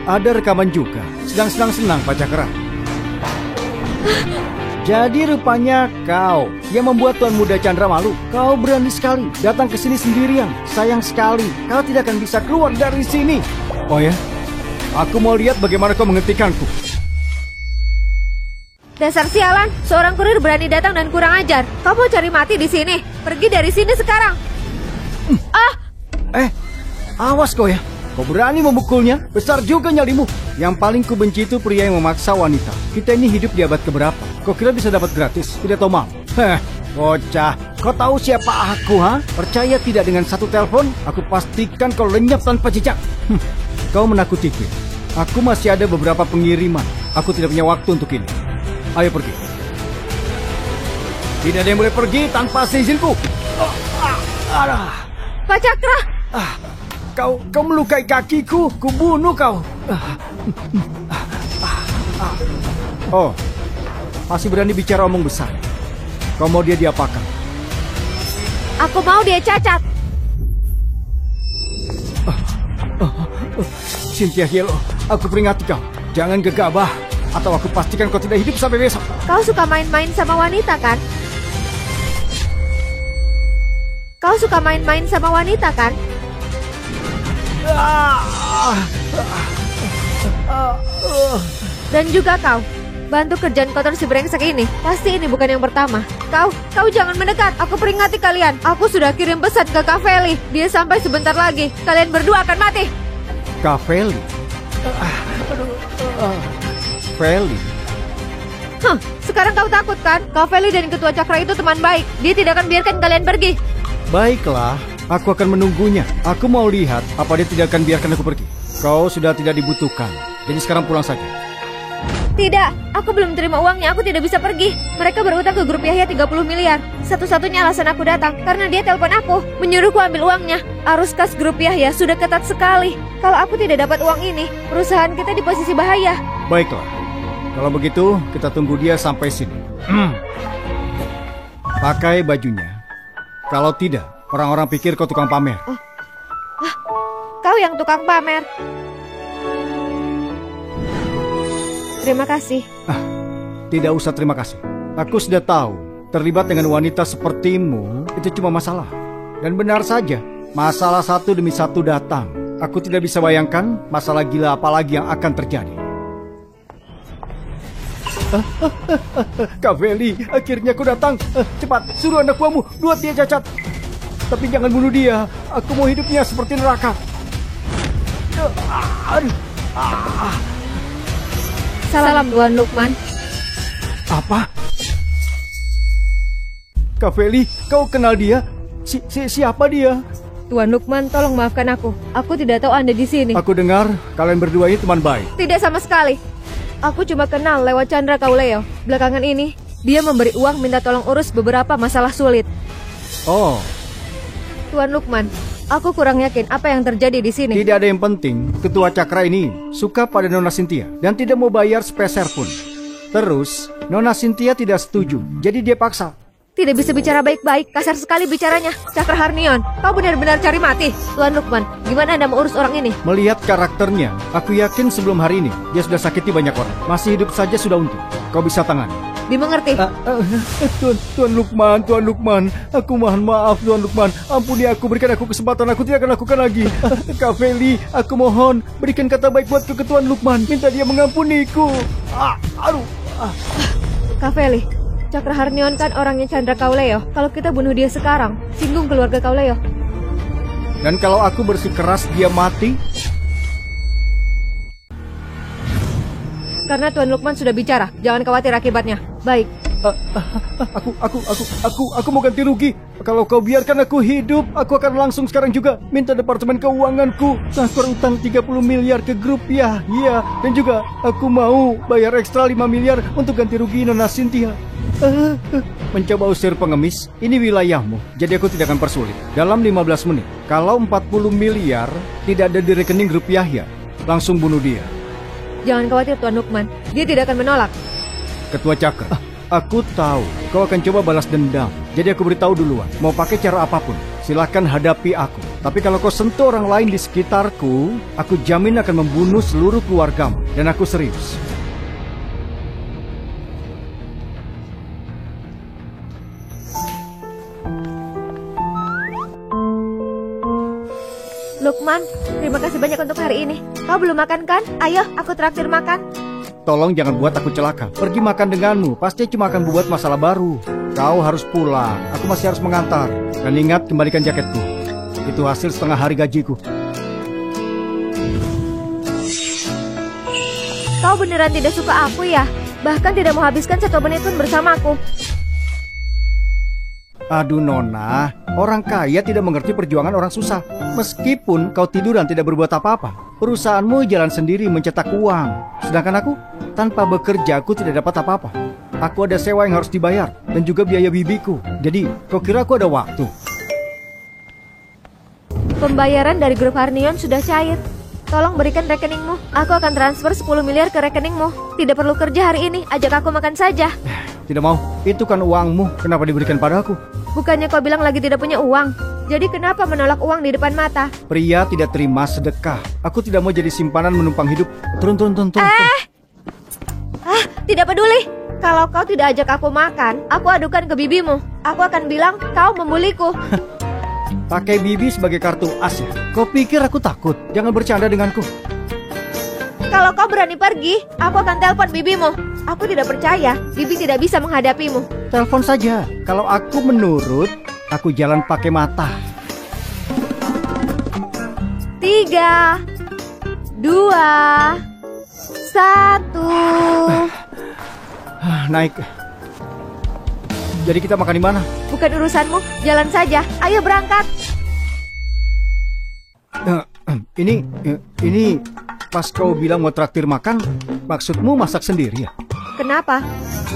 ada rekaman juga. Sedang-senang Pak Cakra. Jadi rupanya kau yang membuat Tuan Muda Chandra malu. Kau berani sekali datang ke sini sendirian. Sayang sekali, kau tidak akan bisa keluar dari sini. Oh ya? Aku mau lihat bagaimana kau menghentikanku. Dasar sialan, seorang kurir berani datang dan kurang ajar. Kau mau cari mati di sini? Pergi dari sini sekarang. Awas kau ya. Kau berani memukulnya, besar juga nyalimu. Yang paling kubenci itu pria yang memaksa wanita. Kita ini hidup di abad keberapa? Kau kira bisa dapat gratis? Tidak tahu mal. Bocah, kau tahu siapa aku, ha? Percaya tidak dengan satu telepon? Aku pastikan kau lenyap tanpa jejak. Kau menakutiku. Aku masih ada beberapa pengiriman. Aku tidak punya waktu untuk ini. Ayo pergi. Tidak ada yang boleh pergi tanpa seizinku. Pak Cakra. Kau melukai kakiku. Kubunuh kau. Oh, masih berani bicara omong besar. Kau mau dia diapakan? Aku mau dia cacat. Cynthia Yellow, aku peringati kau. Jangan gegabah, atau aku pastikan kau tidak hidup sampai besok. Kau suka main-main sama wanita, kan? Kau suka main-main sama wanita, kan? Dan juga kau, bantu kerjaan kotor si brengsek ini. Pasti ini bukan yang pertama. Kau jangan mendekat. Aku peringati kalian. Aku sudah kirim pesan ke Kak Feli. Dia sampai sebentar lagi. Kalian berdua akan mati. Kak Feli? Feli? Sekarang kau takut kan? Kak Feli dan Ketua Cakra itu teman baik. Dia tidak akan biarkan kalian pergi. Baiklah, aku akan menunggunya. Aku mau lihat apa dia tidak akan biarkan aku pergi. Kau sudah tidak dibutuhkan. Jadi sekarang pulang saja. Tidak, aku belum terima uangnya. Aku tidak bisa pergi. Mereka berutang ke grup Yahya 30 miliar. Satu-satunya alasan aku datang karena dia telepon aku, menyuruhku ambil uangnya. Arus kas grup Yahya sudah ketat sekali. Kalau aku tidak dapat uang ini, perusahaan kita di posisi bahaya. Baiklah, kalau begitu kita tunggu dia sampai sini. Pakai bajunya. Kalau tidak, orang-orang pikir kau tukang pamer. Kau yang tukang pamer. Terima kasih. Tidak usah terima kasih. Aku sudah tahu, terlibat dengan wanita sepertimu itu cuma masalah. Dan benar saja, masalah satu demi satu datang. Aku tidak bisa bayangkan masalah gila apa lagi yang akan terjadi. Kak Feli, akhirnya aku datang. Cepat, suruh anak buahmu buat dia cacat. Tapi jangan bunuh dia. Aku mau hidupnya seperti neraka. Salam Tuan Lukman. Apa? Kak Feli, kau kenal dia? Siapa dia? Tuan Lukman, tolong maafkan aku. Aku tidak tahu Anda di sini. Aku dengar kalian berdua ini teman baik. Tidak sama sekali. Aku cuma kenal lewat Chandra Kauleo. Belakangan ini, dia memberi uang minta tolong urus beberapa masalah sulit. Oh, Tuan Lukman, aku kurang yakin apa yang terjadi di sini. tidak ada yang penting. Ketua Cakra ini suka pada Nona Cynthia dan tidak mau bayar sepeser pun. Terus, Nona Cynthia tidak setuju, jadi dia paksa. Tidak bisa bicara baik-baik, kasar sekali bicaranya. Cakra Harnion, kau benar-benar cari mati. Tuan Lukman, gimana Anda mau urus orang ini? Melihat karakternya, aku yakin sebelum hari ini dia sudah sakiti banyak orang. Masih hidup saja sudah untung. Kau bisa tangani. Dimengerti? Tuan Lukman, aku mohon maaf Tuan Lukman. Ampuni aku, berikan aku kesempatan, aku tidak akan lakukan lagi. Kak Feli, aku mohon berikan kata baik buat ke Tuan Lukman. Minta dia mengampuniku. Kak Feli, Cakra Harnion kan orangnya Chandra Kauleo. Kalau kita bunuh dia sekarang, singgung keluarga Kauleo. Dan kalau aku bersikeras dia mati? Karena Tuan Lukman sudah bicara, jangan khawatir akibatnya. Baik. Aku mau ganti rugi. Kalau kau biarkan aku hidup, aku akan langsung sekarang juga minta Departemen Keuanganku transfer utang 30 miliar ke grup ya. Iya, dan juga aku mau bayar ekstra 5 miliar untuk ganti rugi Nona Cynthia. Mencoba usir pengemis, ini wilayahmu, jadi aku tidak akan persulit. Dalam 15 menit, kalau 40 miliar tidak ada di rekening grup Yahya, langsung bunuh dia. Jangan khawatir Tuan Lukman, dia tidak akan menolak. Ketua Cakra, aku tahu kau akan coba balas dendam. Jadi aku beritahu duluan, mau pakai cara apapun, silakan hadapi aku. Tapi kalau kau sentuh orang lain di sekitarku, aku jamin akan membunuh seluruh keluargamu. Dan aku serius. Lukman, terima kasih banyak untuk hari ini. Kau belum makan kan? Ayo, aku traktir makan. Tolong jangan buat aku celaka. Pergi makan denganmu, pasti cuma akan membuat masalah baru. Kau harus pulang, aku masih harus mengantar. Dan ingat, kembalikan jaketku. Itu hasil setengah hari gajiku. Kau beneran tidak suka aku ya? Bahkan tidak mau habiskan 1 menit pun bersamaku. Aduh Nona, orang kaya tidak mengerti perjuangan orang susah. Meskipun kau tidur dan tidak berbuat apa-apa, perusahaanmu jalan sendiri mencetak uang. Sedangkan aku, tanpa bekerja aku tidak dapat apa-apa. Aku ada sewa yang harus dibayar, dan juga biaya bibiku. Jadi, kau kira aku ada waktu? Pembayaran dari grup Harnion sudah cair. Tolong berikan rekeningmu. Aku akan transfer 10 miliar ke rekeningmu. Tidak perlu kerja hari ini, ajak aku makan saja. Tidak mau, itu kan uangmu. Kenapa diberikan padaku? Bukannya kau bilang lagi tidak punya uang? Jadi kenapa menolak uang di depan mata? Pria tidak terima sedekah. Aku tidak mau jadi simpanan menumpang hidup. Turun. Tidak peduli. Kalau kau tidak ajak aku makan, aku adukan ke bibimu. Aku akan bilang kau membuliku. Pakai bibi sebagai kartu as ya? Kau pikir aku takut? Jangan bercanda denganku. Kalau kau berani pergi, aku akan telepon bibimu. Aku tidak percaya, bibi tidak bisa menghadapimu. Telepon saja. Kalau aku menurut, aku jalan pakai mata. 3, 2, 1. Naik. Jadi kita makan di mana? Bukan urusanmu, jalan saja. Ayo berangkat. Ini pas kau bilang mau traktir makan, maksudmu masak sendiri ya? Kenapa?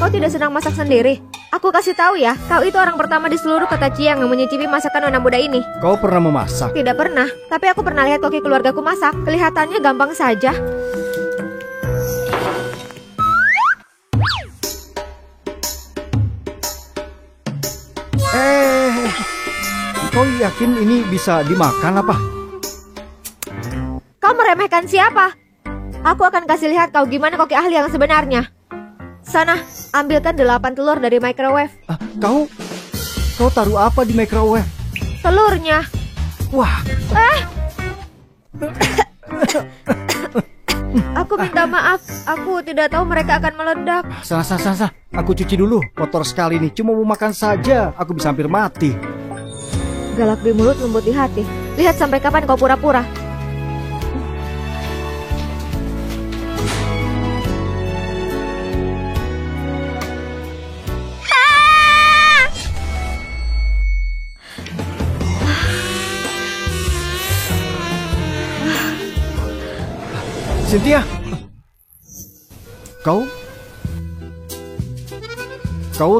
Kau tidak senang masak sendiri? Aku kasih tahu ya, kau itu orang pertama di seluruh kota Ciang yang menyicipi masakan nona muda ini. Kau pernah memasak? Tidak pernah, tapi aku pernah lihat koki keluargaku masak. Kelihatannya gampang saja. Kau yakin ini bisa dimakan apa? Kau meremehkan siapa? Aku akan kasih lihat kau gimana koki ahli yang sebenarnya. Sana, ambilkan 8 telur dari microwave. Kau taruh apa di microwave? Telurnya. Wah. Aku minta maaf, aku tidak tahu mereka akan meledak. Sana. Aku cuci dulu, kotor sekali nih. Cuma mau makan saja, aku bisa hampir mati. Galak di mulut, lembut di hati. Lihat sampai kapan kau pura-pura. Cynthia, kau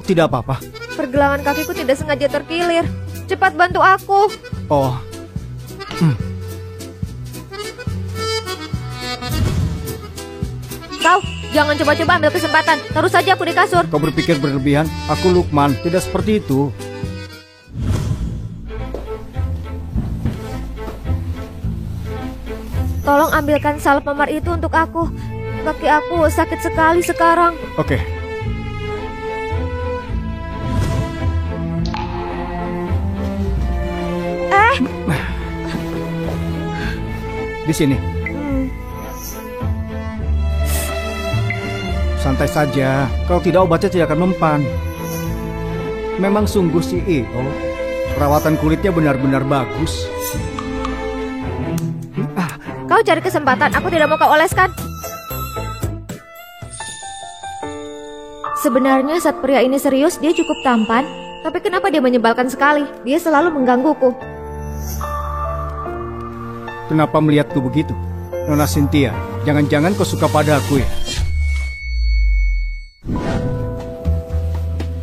tidak apa-apa? Pergelangan kakiku tidak sengaja terkilir. Cepat bantu aku. Oh. Kau, jangan coba-coba ambil kesempatan. Taruh saja aku di kasur. Kau berpikir berlebihan. Aku Lukman, tidak seperti itu. Tolong ambilkan salep memar itu untuk aku. Kaki aku sakit sekali sekarang. Oke. Di sini. Santai saja. Kalau tidak, obatnya tidak akan mempan. Memang sungguh CEO. Perawatan kulitnya benar-benar bagus. Kau cari kesempatan, aku tidak mau kau oleskan. Sebenarnya saat pria ini serius, dia cukup tampan. Tapi kenapa dia menyebalkan sekali? Dia selalu menggangguku. Kenapa melihatku begitu? Nona Cynthia, jangan-jangan kau suka padaku ya?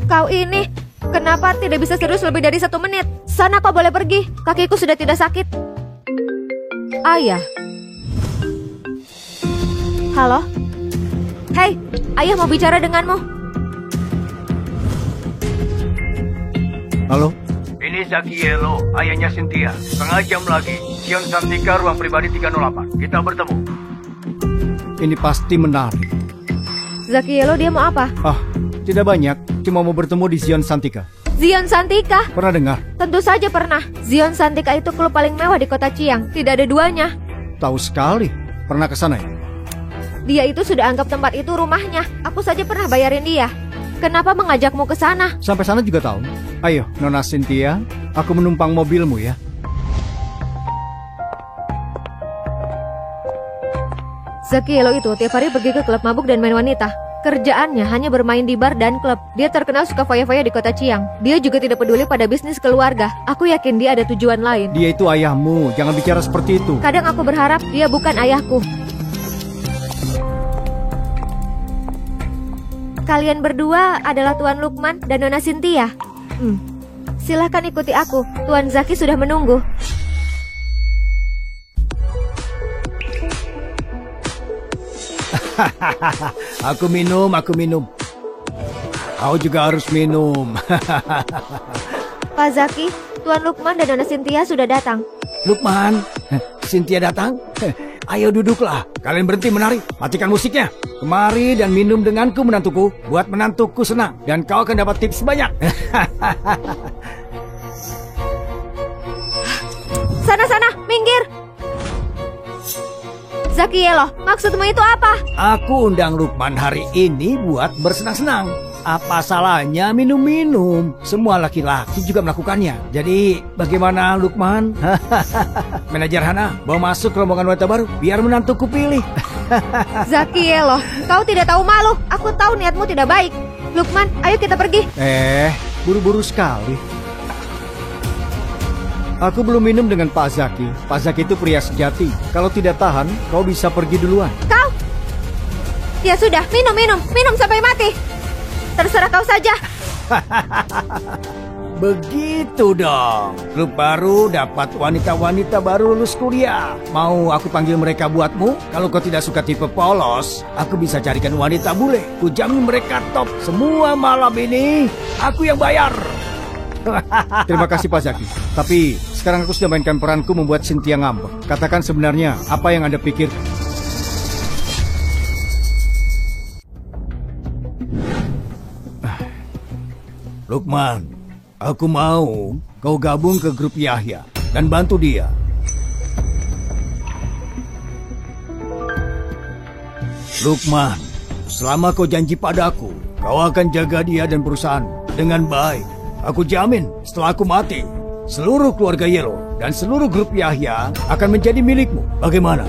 Kau ini, kenapa tidak bisa serius lebih dari 1 menit? Sana kau boleh pergi, kakiku sudah tidak sakit. Ayah. Halo? Hei, ayah mau bicara denganmu. Halo? Ini Zakielo, ayahnya Cynthia. Setengah jam lagi, Zion Santika, ruang pribadi 308. Kita bertemu. Ini pasti menarik. Zakielo, dia mau apa? Tidak banyak. Cuma mau bertemu di Zion Santika. Zion Santika? Pernah dengar? Tentu saja pernah. Zion Santika itu klub paling mewah di kota Chiang. Tidak ada duanya. Tahu sekali. Pernah ke sana ya? Dia itu sudah anggap tempat itu rumahnya. Aku saja pernah bayarin dia. Kenapa mengajakmu ke sana? Sampai sana juga tahu. Ayo, Nona Cynthia, aku menumpang mobilmu ya. Zakielo itu tiap hari pergi ke klub mabuk dan main wanita. Kerjaannya hanya bermain di bar dan klub. Dia terkenal suka foya-foya di kota Chiang. Dia juga tidak peduli pada bisnis keluarga. Aku yakin dia ada tujuan lain. Dia itu ayahmu, jangan bicara seperti itu. Kadang aku berharap dia bukan ayahku. Kalian berdua adalah Tuan Lukman dan Nona Cynthia. Silahkan ikuti aku. Tuan Zaki sudah menunggu. Aku minum. Kau juga harus minum. Pak Zaki, Tuan Lukman dan Nona Cynthia sudah datang. Lukman, Cynthia datang? Ayo duduklah. Kalian berhenti menari. Matikan musiknya. Kemari dan minum denganku, menantuku. Buat menantuku senang. Dan kau akan dapat tips banyak. Sana, minggir. Zakielo, maksudmu itu apa? Aku undang Lukman hari ini buat bersenang-senang. Apa salahnya minum-minum? Semua laki-laki juga melakukannya. Jadi bagaimana Lukman? Manajer Hana, bawa masuk rombongan wanita baru biar menantuku pilih. Zakielo, kau tidak tahu malu. Aku tahu niatmu tidak baik. Lukman, ayo kita pergi. Buru-buru sekali. Aku belum minum dengan Pak Zaki. Pak Zaki itu pria sejati. Kalau tidak tahan, kau bisa pergi duluan. Kau? Ya sudah, minum sampai mati. Terserah kau saja. Begitu dong. Klub baru dapat wanita-wanita baru lulus kuliah. Mau aku panggil mereka buatmu? Kalau kau tidak suka tipe polos, aku bisa carikan wanita bule. Ku jamin mereka top. Semua malam ini aku yang bayar. Terima kasih Pak Zaki. Tapi sekarang aku sudah mainkan peranku membuat Cynthia ngambek. Katakan sebenarnya apa yang Anda pikirkan? Lukman, aku mau kau gabung ke grup Yahya dan bantu dia. Lukman, selama kau janji padaku, kau akan jaga dia dan perusahaan dengan baik. Aku jamin setelah aku mati, seluruh keluarga Yellow dan seluruh grup Yahya akan menjadi milikmu. Bagaimana?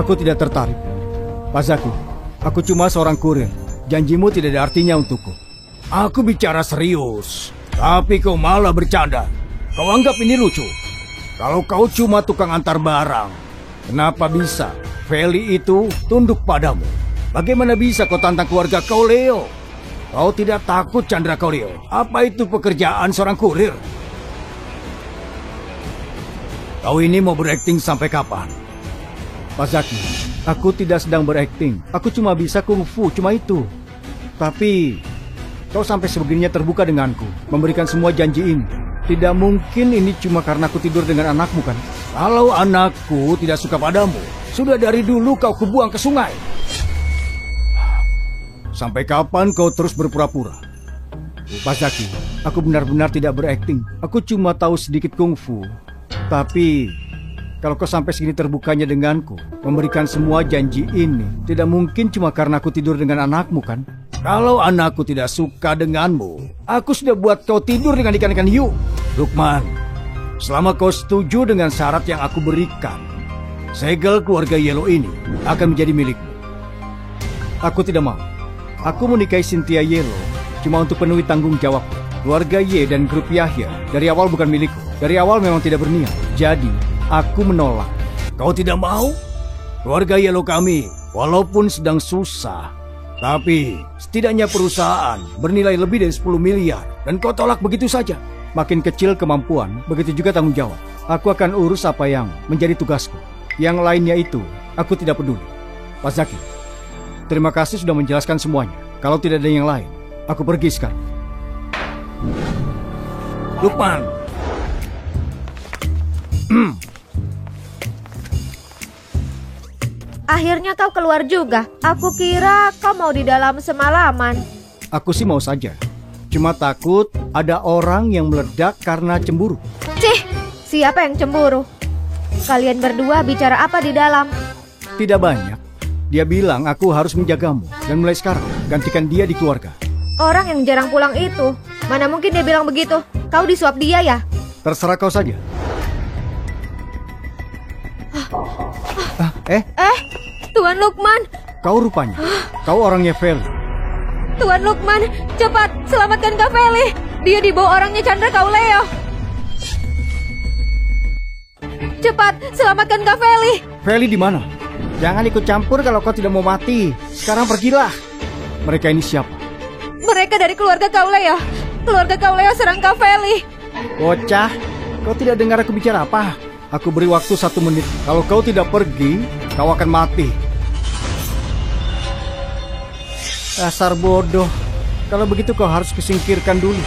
Aku tidak tertarik. Pak Zaki, aku cuma seorang kurir. Janjimu tidak ada artinya untukku. Aku bicara serius, tapi kau malah bercanda. Kau anggap ini lucu. Kalau kau cuma tukang antar barang, kenapa bisa Feli itu tunduk padamu? Bagaimana bisa kau tantang keluarga kau, Leo? Kau tidak takut, Chandra kau, Leo? Apa itu pekerjaan seorang kurir? Kau ini mau berakting sampai kapan? Pak Zaki, aku tidak sedang berakting. Aku cuma bisa kungfu, cuma itu. Tapi kau sampai sebegininya terbuka denganku, memberikan semua janji ini. Tidak mungkin ini cuma karena aku tidur dengan anakmu, kan? Kalau anakku tidak suka padamu, sudah dari dulu kau kubuang ke sungai. Sampai kapan kau terus berpura-pura? Pak Zaki, aku benar-benar tidak berakting. Aku cuma tahu sedikit kungfu. Tapi kalau kau sampai segini terbukanya denganku, memberikan semua janji ini, tidak mungkin cuma karena aku tidur dengan anakmu, kan? Kalau anakku tidak suka denganmu, aku sudah buat kau tidur dengan ikan-ikan hiu. Lukman, selama kau setuju dengan syarat yang aku berikan, segel keluarga Yellow ini akan menjadi milikmu. Aku tidak mau. Aku menikahi Cynthia Yellow cuma untuk penuhi tanggung jawab. Keluarga Y dan grup Yahya dari awal bukan milikku. Dari awal memang tidak berniat. Jadi, aku menolak. Kau tidak mau? Keluarga Yellow kami, walaupun sedang susah, tapi setidaknya perusahaan bernilai lebih dari 10 miliar. Dan kau tolak begitu saja. Makin kecil kemampuan, begitu juga tanggung jawab. Aku akan urus apa yang menjadi tugasku. Yang lainnya itu, aku tidak peduli. Pak Zaki, terima kasih sudah menjelaskan semuanya. Kalau tidak ada yang lain, aku pergi sekarang. Lukman. Akhirnya kau keluar juga. Aku kira kau mau di dalam semalaman. Aku sih mau saja. Cuma takut ada orang yang meledak karena cemburu. Cih, siapa yang cemburu? Kalian berdua bicara apa di dalam? Tidak banyak. Dia bilang aku harus menjagamu. Dan mulai sekarang, gantikan dia di keluarga. Orang yang jarang pulang itu, mana mungkin dia bilang begitu? Kau disuap dia ya? Terserah kau saja. Tuan Lukman. Kau rupanya. Kau orangnya Feli. Tuan Lukman, cepat selamatkan Kak Feli. Dia dibawa orangnya Chandra Kauleo. Cepat selamatkan Kak Feli. Feli di mana? Jangan ikut campur kalau kau tidak mau mati. Sekarang pergilah. Mereka ini siapa? Mereka dari keluarga Kauleo. Keluarga Kauleo serang Kak Feli. Bocah, kau tidak dengar aku bicara apa? Aku beri waktu 1 menit. Kalau kau tidak pergi, kau akan mati. Dasar bodoh. Kalau begitu kau harus kusingkirkan dulu.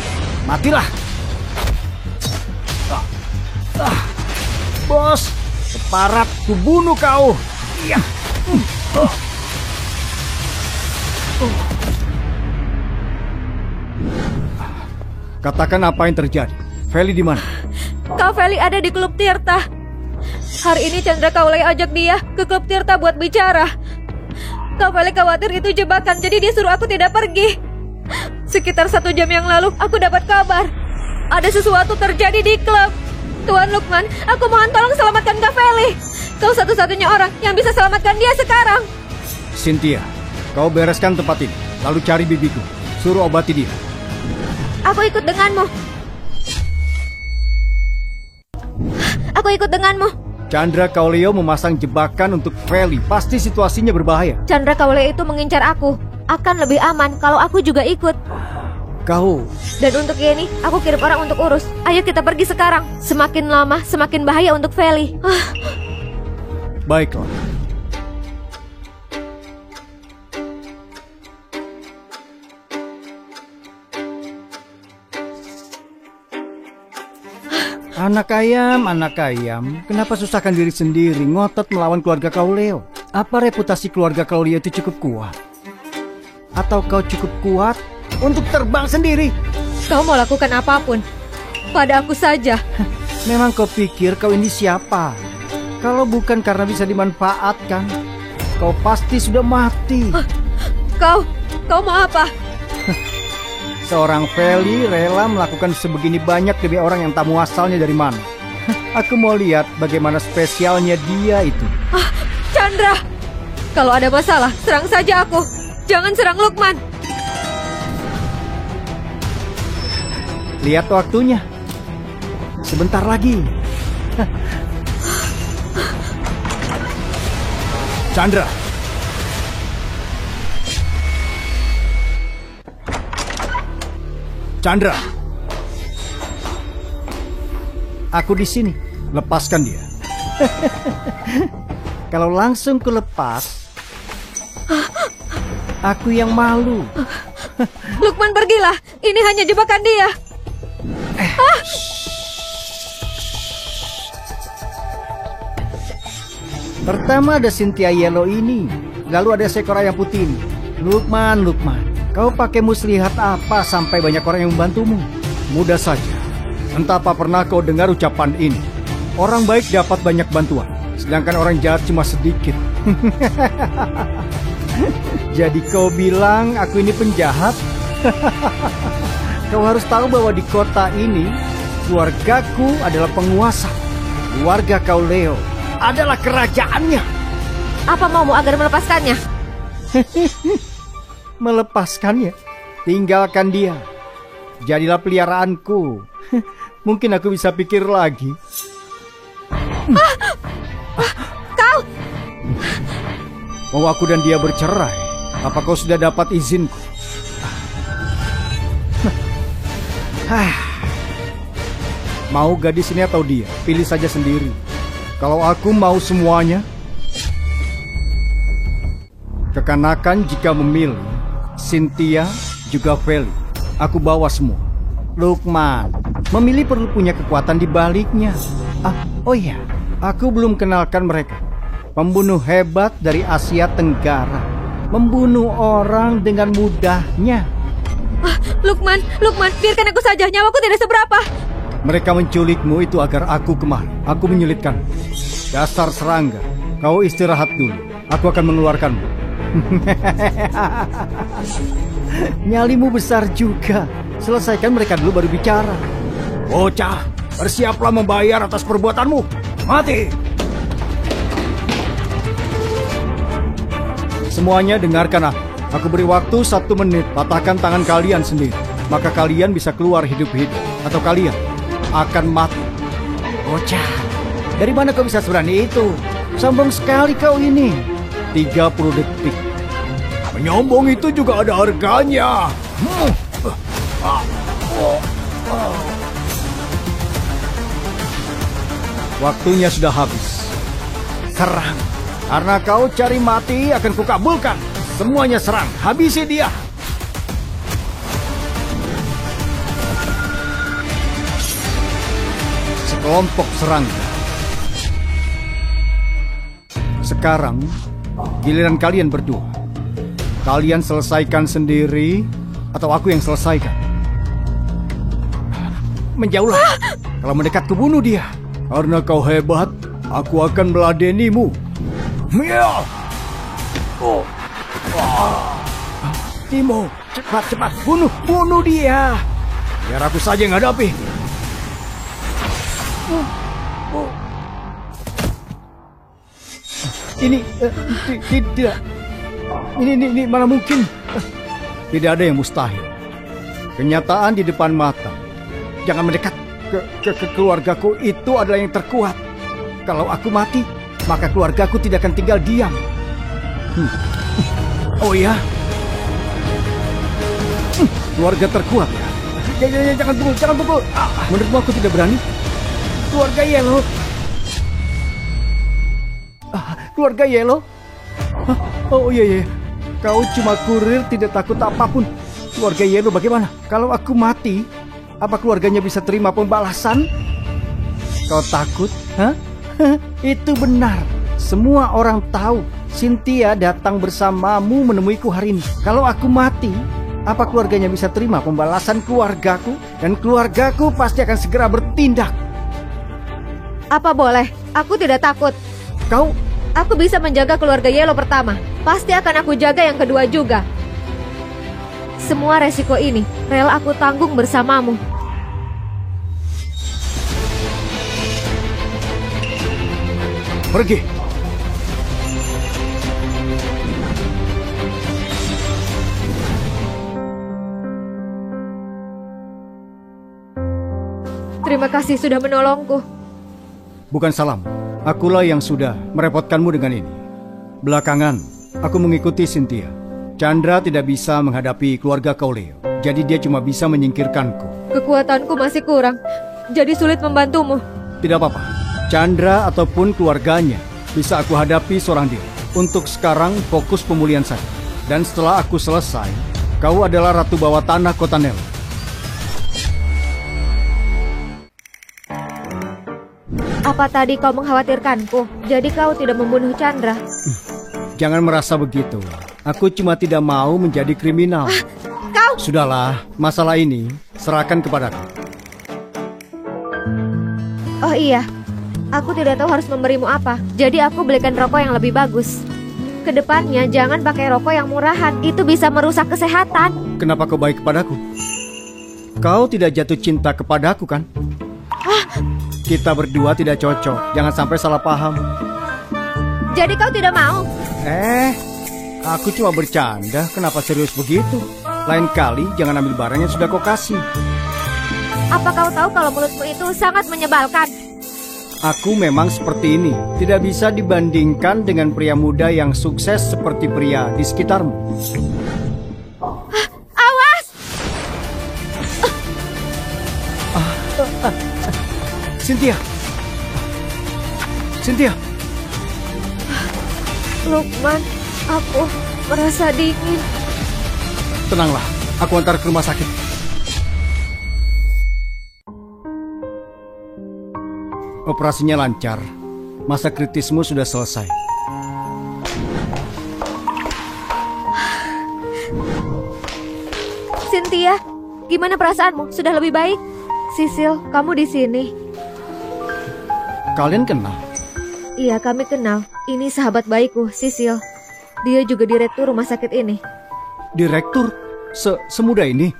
Matilah. Bos, separat kubunuh kau. Iya. Katakan apa yang terjadi. Feli di mana? Kak Feli ada di klub Tirta. Hari ini Chandra Kauleo ajak dia ke klub Tirta buat bicara. Kak Feli khawatir itu jebakan, jadi dia suruh aku tidak pergi. Sekitar 1 jam yang lalu aku dapat kabar ada sesuatu terjadi di klub. Tuan Lukman, aku mohon tolong selamatkan Kak Feli. Kau satu-satunya orang yang bisa selamatkan dia sekarang. Cynthia, kau bereskan tempat ini. Lalu cari bibiku. Suruh obati dia. Aku ikut denganmu. Aku ikut denganmu. Chandra Kauleo memasang jebakan untuk Feli. Pasti situasinya berbahaya. Chandra Kauleo itu mengincar aku. Akan lebih aman kalau aku juga ikut. Kau... Dan untuk ini, aku kirim orang untuk urus. Ayo kita pergi sekarang. Semakin lama, semakin bahaya untuk Feli. Baiklah. Anak ayam, kenapa susahkan diri sendiri ngotot melawan keluarga kau Leo? Apa reputasi keluarga kau Leo itu cukup kuat? Atau kau cukup kuat untuk terbang sendiri? Kau mau lakukan apapun pada aku saja. Memang kau pikir kau ini siapa? Kalau bukan karena bisa dimanfaatkan, kau pasti sudah mati. Kau mau apa? Seorang Feli rela melakukan sebegini banyak demi orang yang tak tahu asalnya dari mana. Aku mau lihat bagaimana spesialnya dia itu. Chandra, kalau ada masalah, serang saja aku. Jangan serang Lukman. Lihat waktunya. Sebentar lagi. Chandra. Chandra. Aku di sini. Lepaskan dia. Kalau langsung kulepas, aku yang malu. Lukman, pergilah. Ini hanya jebakan dia. Pertama ada Cynthia Yellow ini. Lalu ada seekor ayam putih ini. Lukman, kau pakai muslihat apa sampai banyak orang yang membantumu? Mudah saja. Entah apa pernah kau dengar ucapan ini. Orang baik dapat banyak bantuan, sedangkan orang jahat cuma sedikit. Jadi kau bilang aku ini penjahat? Kau harus tahu bahwa di kota ini, keluargaku adalah penguasa. Keluarga kau Leo adalah kerajaannya. Apa maumu agar melepaskannya? Melepaskannya? Tinggalkan dia. Jadilah peliharaanku. Mungkin aku bisa pikir lagi. Kau! Mau aku dan dia bercerai? Apa kau sudah dapat izinku? Mau gadis ini atau dia? Pilih saja sendiri. Kalau aku mau semuanya. Kekanakan jika memilih Cynthia juga Feli. Aku bawa semua. Lukman, memilih perlu punya kekuatan di baliknya. Oh iya, aku belum kenalkan mereka. Pembunuh hebat dari Asia Tenggara. Membunuh orang dengan mudahnya. Lukman, biarkan aku saja. Nyawaku tidak seberapa. Mereka menculikmu itu agar aku kemari. Aku menyulitkan. Dasar serangga. Kau istirahat dulu. Aku akan mengeluarkanmu. Nyalimu besar juga. Selesaikan mereka dulu baru bicara. Bocah, bersiaplah membayar atas perbuatanmu. Mati. Semuanya dengarkan aku. Aku beri waktu 1 menit. Patahkan tangan kalian sendiri. Maka kalian bisa keluar hidup-hidup. Atau kalian akan mati. Bocah, dari mana kau bisa seberani itu? Sombong sekali kau ini. 30 detik. Menyombong itu juga ada harganya. Waktunya sudah habis. Serang. Karena kau cari mati akan kukabulkan. Semuanya serang. Habisi dia. Sekelompok serangga. Sekarang giliran kalian berdua. Kalian selesaikan sendiri atau aku yang selesaikan? Menjauhlah. Kalau mendekat kubunuh dia. Karena kau hebat, aku akan meladenimu. Timo, cepat, bunuh dia. Biar aku saja yang hadapi. Ini tidak. Ini mana mungkin? Tidak ada yang mustahil. Kenyataan di depan mata. Jangan mendekat ke keluargaku, itu adalah yang terkuat. Kalau aku mati, maka keluargaku tidak akan tinggal diam. Oh ya? Keluarga terkuat ya? Jangan pukul. Menurutmu aku tidak berani? Keluarga Yellow. Keluarga Yellow? Oh iya. Kau cuma kurir, tidak takut apapun. Keluarga Yellow bagaimana? Kalau aku mati, apa keluarganya bisa terima pembalasan? Kau takut? Hah? Itu benar. Semua orang tahu Cynthia datang bersamamu menemuiku hari ini. Kalau aku mati, apa keluarganya bisa terima pembalasan keluargaku? Dan keluargaku pasti akan segera bertindak. Apa boleh? Aku tidak takut. Kau... Aku bisa menjaga keluarga Yellow pertama. Pasti akan aku jaga yang kedua juga. Semua resiko ini rela aku tanggung bersamamu. Pergi. Terima kasih sudah menolongku. Bukan salam. Akulah yang sudah merepotkanmu dengan ini. Belakangan, aku mengikuti Cynthia. Chandra tidak bisa menghadapi keluarga Kauleo. Jadi dia cuma bisa menyingkirkanku. Kekuatanku masih kurang. Jadi sulit membantumu. Tidak apa-apa. Chandra ataupun keluarganya bisa aku hadapi seorang diri. Untuk sekarang fokus pemulihan saja. Dan setelah aku selesai, kau adalah ratu bawah tanah kota Nel. Apa tadi kau mengkhawatirkanku? Jadi kau tidak membunuh Chandra? Jangan merasa begitu. Aku cuma tidak mau menjadi kriminal. Kau! Sudahlah, masalah ini serahkan kepadaku. Oh iya, aku tidak tahu harus memberimu apa. Jadi aku belikan rokok yang lebih bagus. Kedepannya jangan pakai rokok yang murahan. Itu bisa merusak kesehatan. Kenapa kau baik kepadaku? Kau tidak jatuh cinta kepadaku kan? Kita berdua tidak cocok. Jangan sampai salah paham. Jadi kau tidak mau? Aku cuma bercanda. Kenapa serius begitu? Lain kali jangan ambil barang yang sudah kau kasih. Apa kau tahu kalau mulutmu itu sangat menyebalkan? Aku memang seperti ini. Tidak bisa dibandingkan dengan pria muda yang sukses seperti pria di sekitarmu. Awas! Cynthia! Cynthia! Lukman, aku merasa dingin. Tenanglah, aku antar ke rumah sakit. Operasinya lancar. Masa kritismu sudah selesai. Cynthia, gimana perasaanmu? Sudah lebih baik? Sisil, kamu di sini. Kalian kenal? Iya, kami kenal. Ini sahabat baikku, Sisil. Dia juga direktur rumah sakit ini. Direktur? Semuda ini?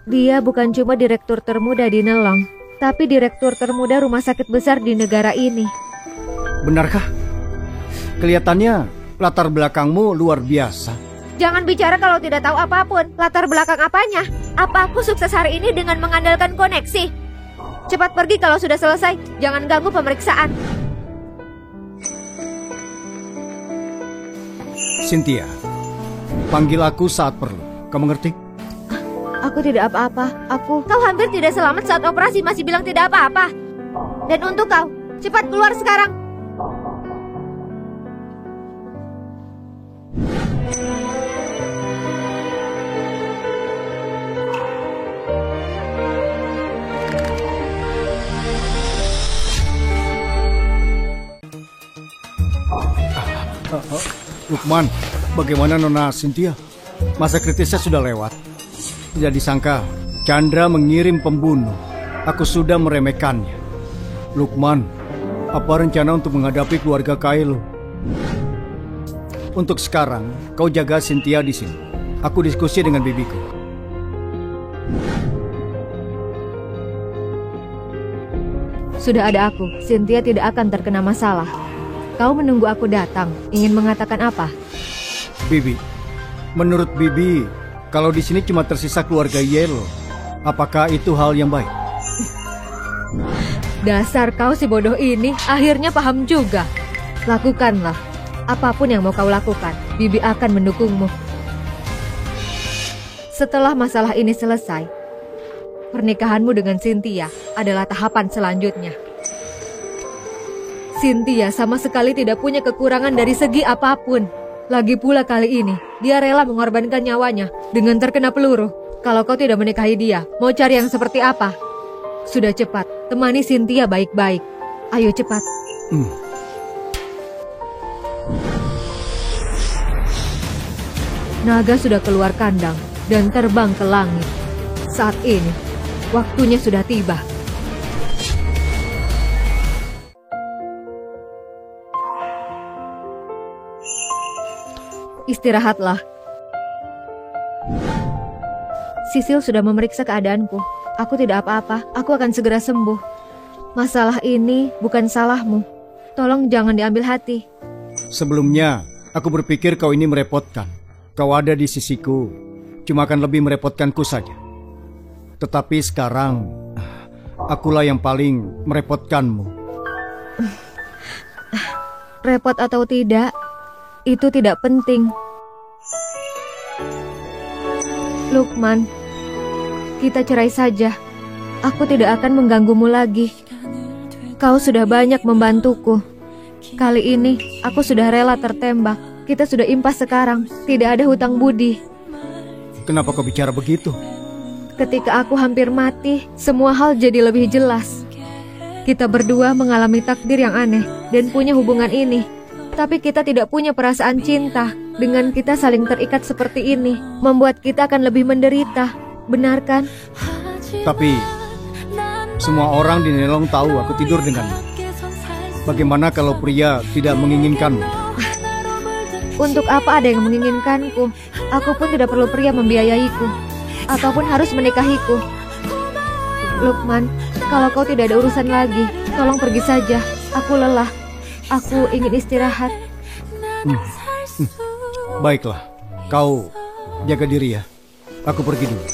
Dia bukan cuma direktur termuda di Nelong, tapi direktur termuda rumah sakit besar di negara ini. Benarkah? Kelihatannya latar belakangmu luar biasa. Jangan bicara kalau tidak tahu apapun. Latar belakang apanya? Apa aku sukses hari ini dengan mengandalkan koneksi? Cepat pergi kalau sudah selesai. Jangan ganggu pemeriksaan. Cynthia, panggil aku saat perlu. Kamu ngerti? Aku tidak apa-apa. Kau hampir tidak selamat saat operasi, masih bilang tidak apa-apa. Dan untuk kau, cepat keluar sekarang. Lukman, bagaimana Nona Cynthia? Masa kritisnya sudah lewat. Tidak disangka, Chandra mengirim pembunuh. Aku sudah meremehkannya. Lukman, apa rencana untuk menghadapi keluarga Kailo? Untuk sekarang, kau jaga Cynthia di sini. Aku diskusi dengan bibiku. Sudah ada aku, Cynthia tidak akan terkena masalah. Kau menunggu aku datang, ingin mengatakan apa? Bibi, menurut Bibi, kalau di sini cuma tersisa keluarga Yellow, apakah itu hal yang baik? Dasar kau si bodoh ini, akhirnya paham juga. Lakukanlah, apapun yang mau kau lakukan, Bibi akan mendukungmu. Setelah masalah ini selesai, pernikahanmu dengan Cynthia adalah tahapan selanjutnya. Cynthia sama sekali tidak punya kekurangan dari segi apapun. Lagi pula kali ini, dia rela mengorbankan nyawanya dengan terkena peluru. Kalau kau tidak menikahi dia, mau cari yang seperti apa? Sudah cepat, temani Cynthia baik-baik. Ayo cepat. Naga sudah keluar kandang dan terbang ke langit. Saat ini, waktunya sudah tiba. Istirahatlah. Sisil sudah memeriksa keadaanku. Aku tidak apa-apa, aku akan segera sembuh. Masalah ini bukan salahmu. Tolong jangan diambil hati. Sebelumnya, aku berpikir kau ini merepotkan. Kau ada di sisiku, cuma akan lebih merepotkanku saja. Tetapi sekarang, akulah yang paling merepotkanmu. Repot atau tidak, itu tidak penting. Lukman, kita cerai saja. Aku tidak akan mengganggumu lagi. Kau sudah banyak membantuku. Kali ini, aku sudah rela tertembak. Kita sudah impas sekarang. Tidak ada hutang budi. Kenapa kau bicara begitu? Ketika aku hampir mati, semua hal jadi lebih jelas. Kita berdua mengalami takdir yang aneh dan punya hubungan ini. Tapi kita tidak punya perasaan cinta. Dengan kita saling terikat seperti ini, membuat kita akan lebih menderita. Benar kan? Tapi semua orang di Nelong tahu aku tidur denganmu. Bagaimana kalau pria tidak menginginkanmu? Untuk apa ada yang menginginkanku? Aku pun tidak perlu pria membiayaiku ataupun harus menikahiku. Lukman, kalau kau tidak ada urusan lagi, tolong pergi saja. Aku lelah. Aku ingin istirahat. Baiklah, kau jaga diri ya. Aku pergi dulu.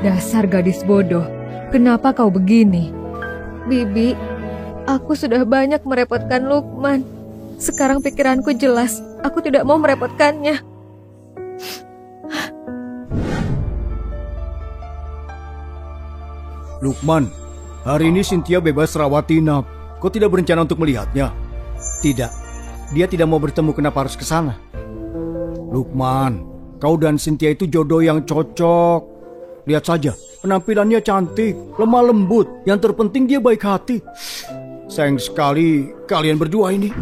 Dasar gadis bodoh, kenapa kau begini? Bibi, aku sudah banyak merepotkan Lukman. Sekarang pikiranku jelas, aku tidak mau merepotkannya. Lukman, hari ini Cynthia bebas rawat inap. Kau tidak berencana untuk melihatnya? Tidak, dia tidak mau bertemu, kenapa harus ke sana? Lukman, kau dan Cynthia itu jodoh yang cocok. Lihat saja, penampilannya cantik, lemah lembut. Yang terpenting dia baik hati. Sayang sekali kalian berdua ini.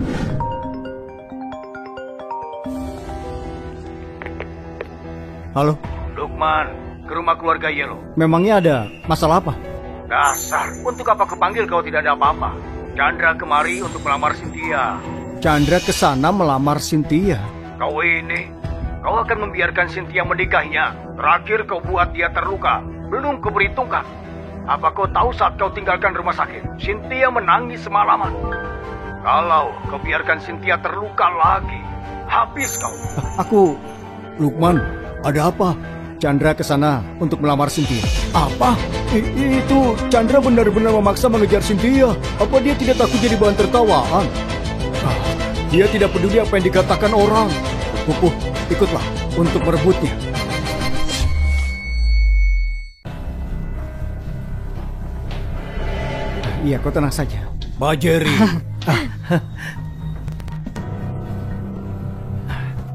Halo? Lukman, ke rumah keluarga Yellow. Memangnya ada masalah apa? Dasar, untuk apa kepanggil kalau tidak ada apa-apa? Chandra kemari untuk melamar Cynthia. Chandra kesana melamar Cynthia. Kau akan membiarkan Cynthia menikahinya. Terakhir kau buat dia terluka. Belum kau perhitungkan. Apa kau tahu saat kau tinggalkan rumah sakit, Cynthia menangis semalaman. Kalau kau biarkan Cynthia terluka lagi, habis kau. Lukman, ada apa? Chandra kesana untuk melamar Cynthia. Apa? Itu Chandra benar-benar memaksa mengejar Cynthia. Apa dia tidak takut jadi bahan tertawaan? Dia tidak peduli apa yang dikatakan orang. Pupuh, ikutlah untuk merebutnya. Iya, kau tenang saja. Bajeri.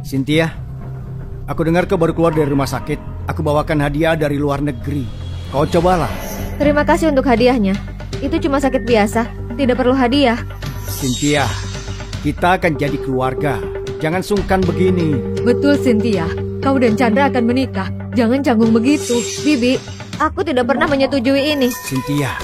Cynthia, aku dengar kau baru keluar dari rumah sakit. Aku bawakan hadiah dari luar negeri. Kau cobalah. Terima kasih untuk hadiahnya. Itu cuma sakit biasa, tidak perlu hadiah. Cynthia, kita akan jadi keluarga. Jangan sungkan begini. Betul Cynthia, kau dan Chandra akan menikah. Jangan canggung begitu. Bibi, aku tidak pernah menyetujui ini. Cynthia,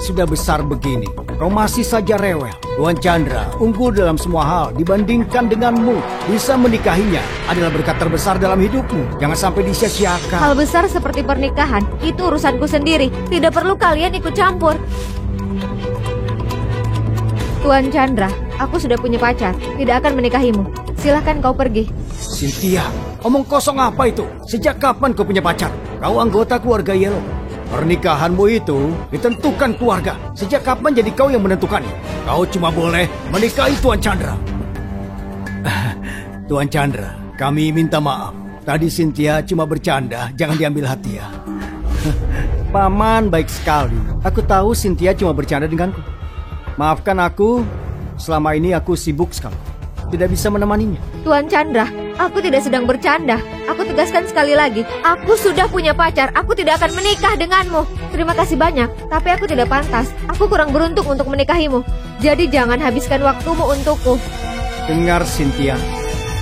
sudah besar begini, kau masih saja rewel. Tuan Chandra unggul dalam semua hal dibandingkan denganmu. Bisa menikahinya adalah berkat terbesar dalam hidupmu. Jangan sampai disia-siakan. Hal besar seperti pernikahan, itu urusanku sendiri. Tidak perlu kalian ikut campur. Tuan Chandra, aku sudah punya pacar. Tidak akan menikahimu. Silahkan kau pergi. Cynthia, omong kosong apa itu? Sejak kapan kau punya pacar? Kau anggota keluarga Yellow. Pernikahanmu itu ditentukan keluarga. Sejak kapan jadi kau yang menentukannya? Kau cuma boleh menikahi Tuan Chandra. Tuan Chandra, kami minta maaf. Tadi Cynthia cuma bercanda, jangan diambil hati ya. Paman baik sekali. Aku tahu Cynthia cuma bercanda denganku. Maafkan aku, selama ini aku sibuk sekali. Tidak bisa menemaninya. Tuan Chandra, aku tidak sedang bercanda. Aku tegaskan sekali lagi, aku sudah punya pacar. Aku tidak akan menikah denganmu. Terima kasih banyak, tapi aku tidak pantas. Aku kurang beruntung untuk menikahimu. Jadi jangan habiskan waktumu untukku. Dengar Cynthia,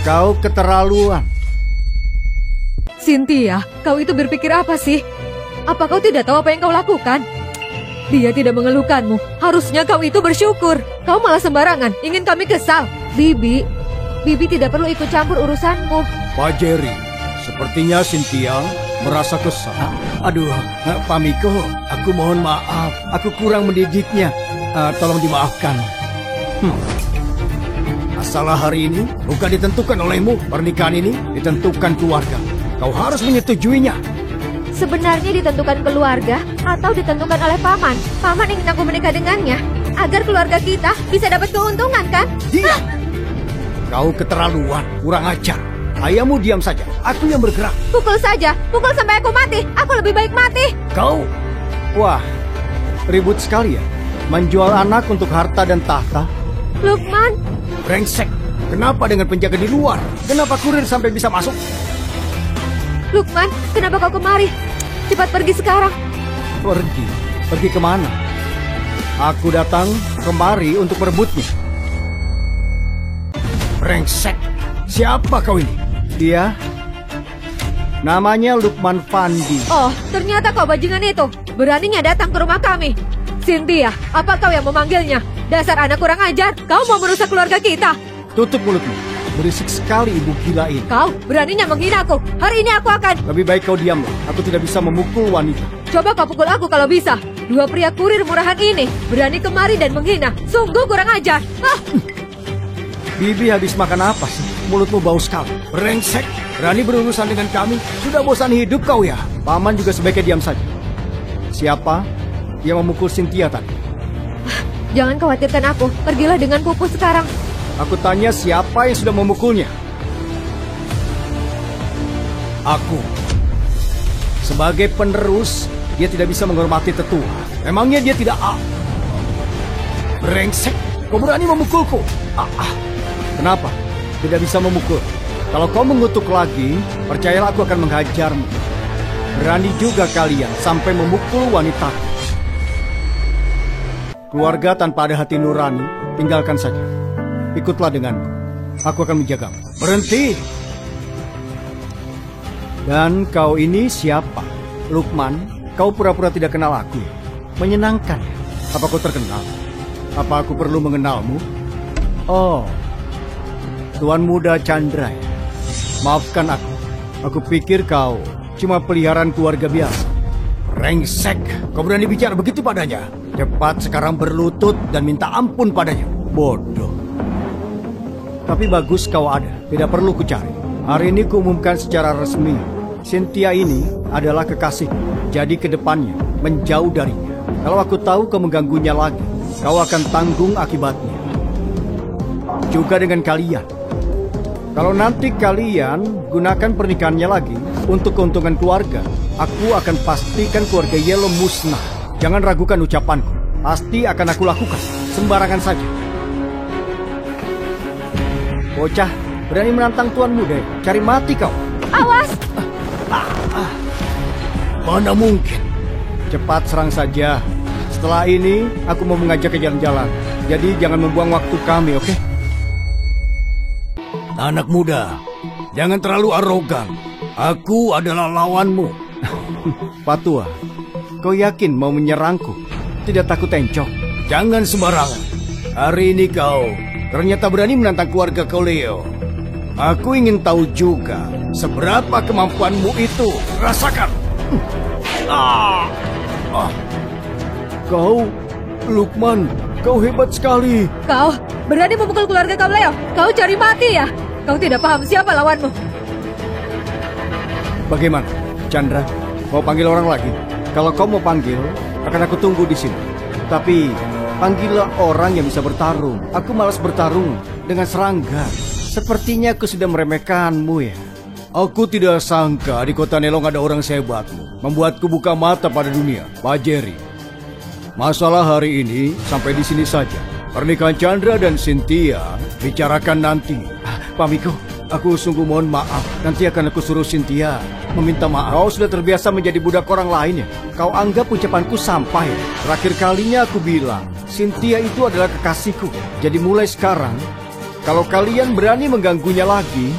kau keterlaluan. Cynthia, kau itu berpikir apa sih? Apa kau tidak tahu apa yang kau lakukan? Dia tidak mengeluhkanmu. Harusnya kau itu bersyukur. Kau malah sembarangan, ingin kami kesal. Bibi tidak perlu ikut campur urusanmu. Pak Jerry, sepertinya Cynthia merasa kesal. Aduh, Pak Miko, aku mohon maaf. Aku kurang mendidiknya. Tolong dimaafkan. Masalah hari ini bukan ditentukan olehmu. Pernikahan ini ditentukan keluarga. Kau harus menyetujuinya. Sebenarnya ditentukan keluarga atau ditentukan oleh paman. Paman ingin aku menikah dengannya agar keluarga kita bisa dapat keuntungan, kan? Diam! Kau keterlaluan, kurang ajar. Ayahmu diam saja, aku yang bergerak. Pukul saja, pukul sampai aku mati. Aku lebih baik mati. Kau? Wah, ribut sekali ya. Menjual anak untuk harta dan tahta. Lukman. Brengsek, kenapa dengan penjaga di luar? Kenapa kurir sampai bisa masuk? Lukman, kenapa kau kemari? Cepat pergi sekarang. Pergi? Pergi kemana? Aku datang kemari untuk merebutnya. Brengsek, siapa kau ini? Dia namanya Lukman Fandi. Oh, ternyata kau bajingan itu. Beraninya datang ke rumah kami. Cynthia, apa kau yang memanggilnya? Dasar anak kurang ajar, kau mau merusak keluarga kita. Tutup mulutmu. Berisik sekali ibu gila ini. Kau beraninya menghina aku. Hari ini aku akan... Lebih baik kau diamlah. Aku tidak bisa memukul wanita. Coba kau pukul aku kalau bisa. Dua pria kurir murahan ini berani kemari dan menghina. Sungguh kurang ajar. Bibi habis makan apa sih? Mulutmu bau sekali. Brengsek, berani berurusan dengan kami. Sudah bosan hidup kau ya? Paman juga sebaiknya diam saja. Siapa yang memukul Cynthia tadi? Jangan khawatirkan aku. Pergilah dengan Pupu sekarang. Aku tanya siapa yang sudah memukulnya? Aku. Sebagai penerus, dia tidak bisa menghormati tetua. Memangnya dia tidak... Brengsek, kau berani memukulku? Kenapa? Tidak bisa memukul. Kalau kau mengutuk lagi, percayalah aku akan menghajarmu. Berani juga kalian sampai memukul wanita. Keluarga tanpa ada hati nurani, tinggalkan saja. Ikutlah denganku. Aku akan menjagamu. Berhenti! Dan kau ini siapa? Lukman, kau pura-pura tidak kenal aku. Menyenangkan. Apa kau terkenal? Apa aku perlu mengenalmu? Oh, Tuan Muda Chandra. Maafkan aku. Aku pikir kau cuma peliharaan keluarga biasa. Brengsek, kau berani bicara begitu padanya? Cepat sekarang berlutut dan minta ampun padanya. Bodoh. Tapi bagus kau ada, tidak perlu kucari. Hari ini kuumumkan secara resmi, Cynthia ini adalah kekasihku. Jadi kedepannya menjauh darinya. Kalau aku tahu kau mengganggunya lagi, kau akan tanggung akibatnya. Juga dengan kalian. Kalau nanti kalian gunakan pernikahannya lagi untuk keuntungan keluarga, aku akan pastikan keluarga Yellow musnah. Jangan ragukan ucapanku. Pasti akan aku lakukan. Sembarangan saja. Bocah, berani menantang Tuan Muda. Cari mati kau. Awas! Mana mungkin. Cepat serang saja. Setelah ini, aku mau mengajak ke jalan-jalan. Jadi jangan membuang waktu kami, oke? Anak muda, jangan terlalu arogan. Aku adalah lawanmu. Patua, kau yakin mau menyerangku? Tidak takut encok? Jangan sembarangan. Hari ini kau ternyata berani menantang keluarga kau, Leo. Aku ingin tahu juga seberapa kemampuanmu itu. Rasakan. Kau, Lukman, kau hebat sekali. Kau berani memukul keluarga kau, Leo. Kau cari mati ya? Kau tidak paham siapa lawanmu. Bagaimana, Chandra? Mau panggil orang lagi? Kalau kau mau panggil, akan aku tunggu di sini. Tapi panggillah orang yang bisa bertarung. Aku malas bertarung dengan serangga. Sepertinya aku sudah meremehkanmu ya. Aku tidak sangka di kota Nelong ada orang sehebatmu. Membuatku buka mata pada dunia, Pak Jerry. Masalah hari ini sampai di sini saja. Pernikahan Chandra dan Cynthia bicarakan nanti. Pak Miko, aku sungguh mohon maaf. Nanti akan aku suruh Cynthia meminta maaf. Kau sudah terbiasa menjadi budak orang lain ya? Kau anggap ucapanku sampah ya? Terakhir kalinya aku bilang, Cynthia itu adalah kekasihku. Jadi mulai sekarang, kalau kalian berani mengganggunya lagi,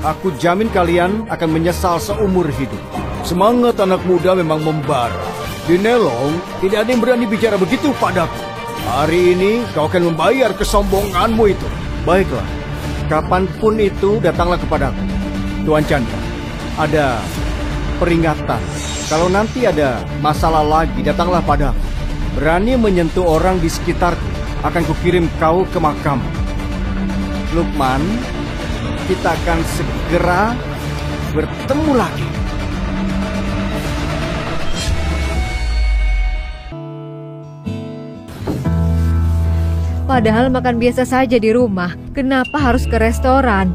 aku jamin kalian akan menyesal seumur hidup. Semangat anak muda memang membara. Di Nelong, tidak ada yang berani bicara begitu padaku. Hari ini kau akan membayar kesombonganmu itu. Baiklah, kapanpun itu datanglah kepadaku. Tuan Chandra, ada peringatan. Kalau nanti ada masalah lagi, datanglah padaku. Berani menyentuh orang di sekitarku, akan kukirim kau ke makam. Lukman, kita akan segera bertemu lagi. Padahal makan biasa saja di rumah. Kenapa harus ke restoran?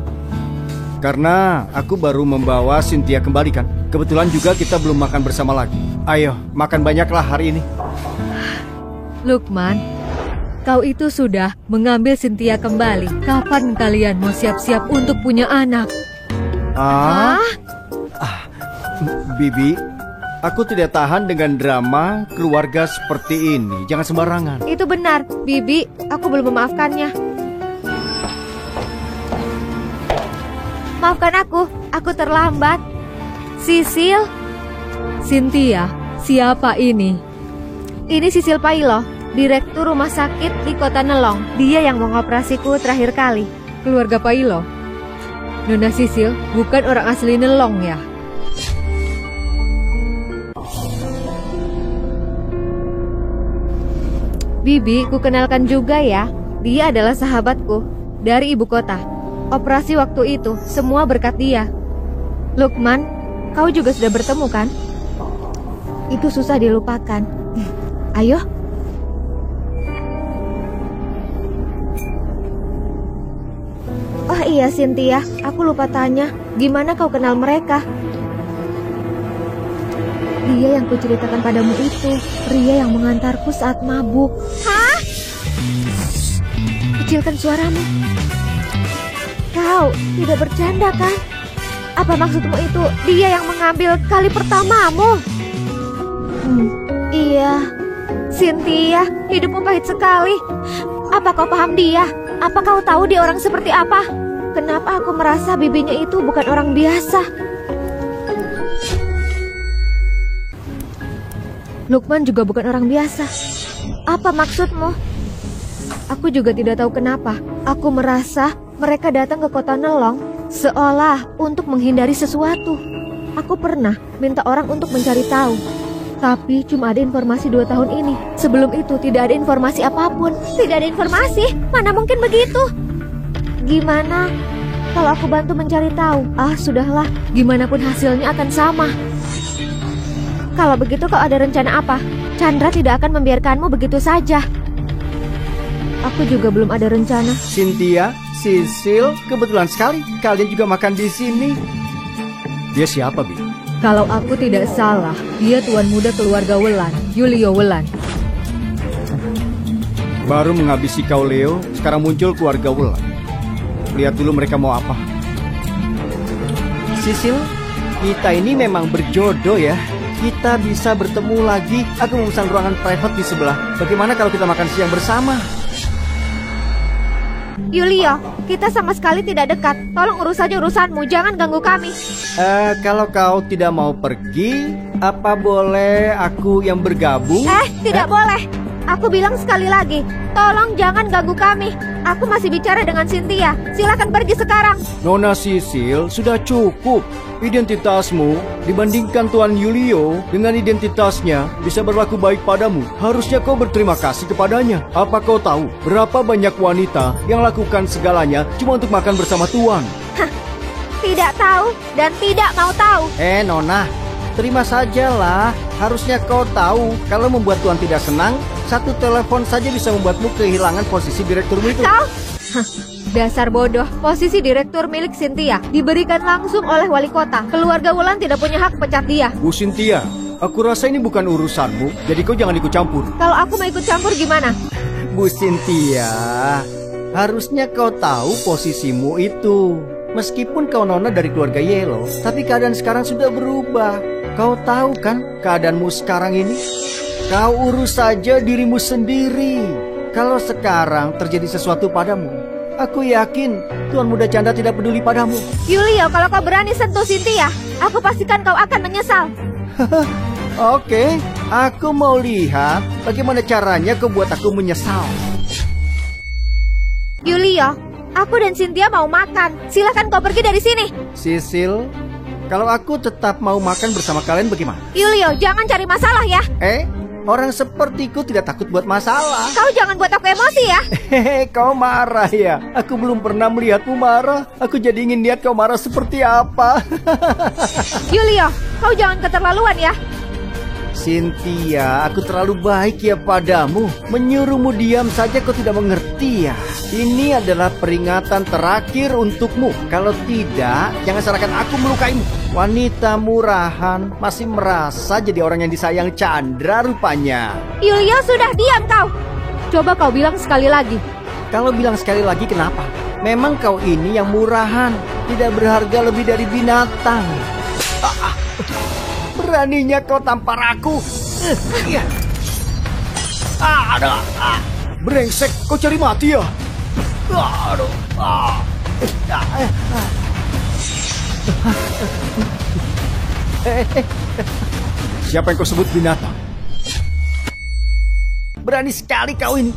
Karena aku baru membawa Cynthia kembali kan. Kebetulan juga kita belum makan bersama lagi. Ayo, makan banyaklah hari ini. Lukman, kau itu sudah mengambil Cynthia kembali. Kapan kalian mau siap-siap untuk punya anak? Bibi, aku tidak tahan dengan drama keluarga seperti ini. Jangan sembarangan. Itu benar, Bibi. Aku belum memaafkannya. Maafkan aku terlambat. Sisil? Cynthia, siapa ini? Ini Sisil Pailo, direktur rumah sakit di kota Nelong. Dia yang mengoperasiku terakhir kali. Keluarga Pailo? Nona Sisil bukan orang asli Nelong ya? Bibi, ku kenalkan juga ya. Dia adalah sahabatku dari ibu kota. Operasi waktu itu semua berkat dia. Lukman, kau juga sudah bertemu kan? Itu susah dilupakan. Ayo. Oh iya Cynthia, aku lupa tanya. Gimana kau kenal mereka? Dia yang kuceritakan padamu itu, pria yang mengantarku saat mabuk. Hah? Kecilkan suaramu. Kau tidak bercanda kan? Apa maksudmu itu dia yang mengambil kali pertamamu? Iya. Cynthia, hidupmu pahit sekali. Apa kau paham dia? Apa kau tahu dia orang seperti apa? Kenapa aku merasa bibinya itu bukan orang biasa? Lukman juga bukan orang biasa. Apa maksudmu? Aku juga tidak tahu kenapa. Aku merasa mereka datang ke kota Nelong seolah untuk menghindari sesuatu. Aku pernah minta orang untuk mencari tahu, tapi cuma ada informasi 2 tahun ini. Sebelum itu tidak ada informasi apapun. Tidak ada informasi? Mana mungkin begitu? Gimana kalau aku bantu mencari tahu? Sudahlah, gimana pun hasilnya akan sama. Kalau begitu kau ada rencana apa? Chandra tidak akan membiarkanmu begitu saja. Aku juga belum ada rencana. Cynthia, Sisil, kebetulan sekali kalian juga makan di sini. Dia siapa, Bi? Kalau aku tidak salah, dia tuan muda keluarga Welan, Yulio Welan. Baru menghabisi kau Leo, sekarang muncul keluarga Welan. Lihat dulu mereka mau apa. Sisil, kita ini memang berjodoh ya. Kita bisa bertemu lagi. Aku memesan ruangan private di sebelah. Bagaimana kalau kita makan siang bersama? Yulio, kita sama sekali tidak dekat. Tolong urus saja urusanmu, jangan ganggu kami. Kalau kau tidak mau pergi, apa boleh aku yang bergabung? Tidak boleh. Aku bilang sekali lagi, tolong jangan ganggu kami. Aku masih bicara dengan Cynthia. Silakan pergi sekarang. Nona Sisil, sudah cukup. Identitasmu dibandingkan Tuan Yulio dengan identitasnya bisa berlaku baik padamu. Harusnya kau berterima kasih kepadanya. Apa kau tahu berapa banyak wanita yang lakukan segalanya cuma untuk makan bersama Tuan? Tidak tahu dan tidak mau tahu. Nona, terima sajalah. Harusnya kau tahu kalau membuat Tuan tidak senang, satu telepon saja bisa membuatmu kehilangan posisi direkturmu itu. Kau? Dasar bodoh, posisi direktur milik Cynthia diberikan langsung oleh wali kota. Keluarga Wulan tidak punya hak pecat dia. Bu Cynthia, aku rasa ini bukan urusanmu, jadi kau jangan ikut campur. Kalau aku mau ikut campur gimana? Bu Cynthia, harusnya kau tahu posisimu itu. Meskipun kau nona dari keluarga Yellow, tapi keadaan sekarang sudah berubah. Kau tahu kan keadaanmu sekarang ini? Kau urus saja dirimu sendiri. Kalau sekarang terjadi sesuatu padamu, aku yakin Tuan Muda Chandra tidak peduli padamu. Yulio, kalau kau berani sentuh Cynthia, aku pastikan kau akan menyesal. Oke, aku mau lihat bagaimana caranya kau buat aku menyesal. Yulio, aku dan Cynthia mau makan. Silahkan kau pergi dari sini. Sisil, kalau aku tetap mau makan bersama kalian bagaimana? Yulio, jangan cari masalah ya. Orang sepertiku tidak takut buat masalah. Kau jangan buat aku emosi ya. Hehehe, kau marah ya? Aku belum pernah melihatmu marah. Aku jadi ingin lihat kau marah seperti apa. Yulio, kau jangan keterlaluan ya. Cynthia, aku terlalu baik ya padamu. Menyuruhmu diam saja kau tidak mengerti ya. Ini adalah peringatan terakhir untukmu. Kalau tidak, jangan salahkan aku melukaimu. Wanita murahan masih merasa jadi orang yang disayang Chandra rupanya. Yulio, sudah diam kau. Coba kau bilang sekali lagi. Kalau bilang sekali lagi kenapa? Memang kau ini yang murahan, tidak berharga lebih dari binatang. Beraninya kau tampar aku. Brengsek, kau cari mati ya? Siapa yang kau sebut binatang? Berani sekali kau ini.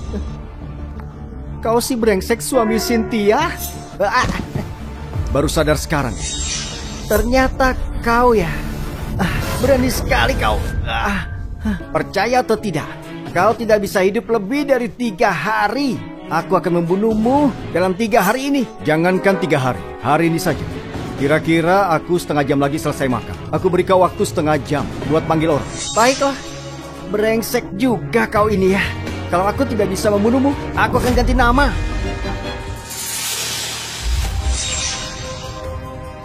Kau si brengsek suami Cynthia? Baru sadar sekarang. Ternyata kau ya. Berani sekali kau. Percaya atau tidak, kau tidak bisa hidup lebih dari 3 hari. Aku akan membunuhmu dalam 3 hari ini. Jangankan 3 hari, hari ini saja. Kira-kira aku setengah jam lagi selesai makan. Aku beri kau waktu setengah jam buat panggil orang. Baiklah. Brengsek juga kau ini ya. Kalau aku tidak bisa membunuhmu, aku akan ganti nama.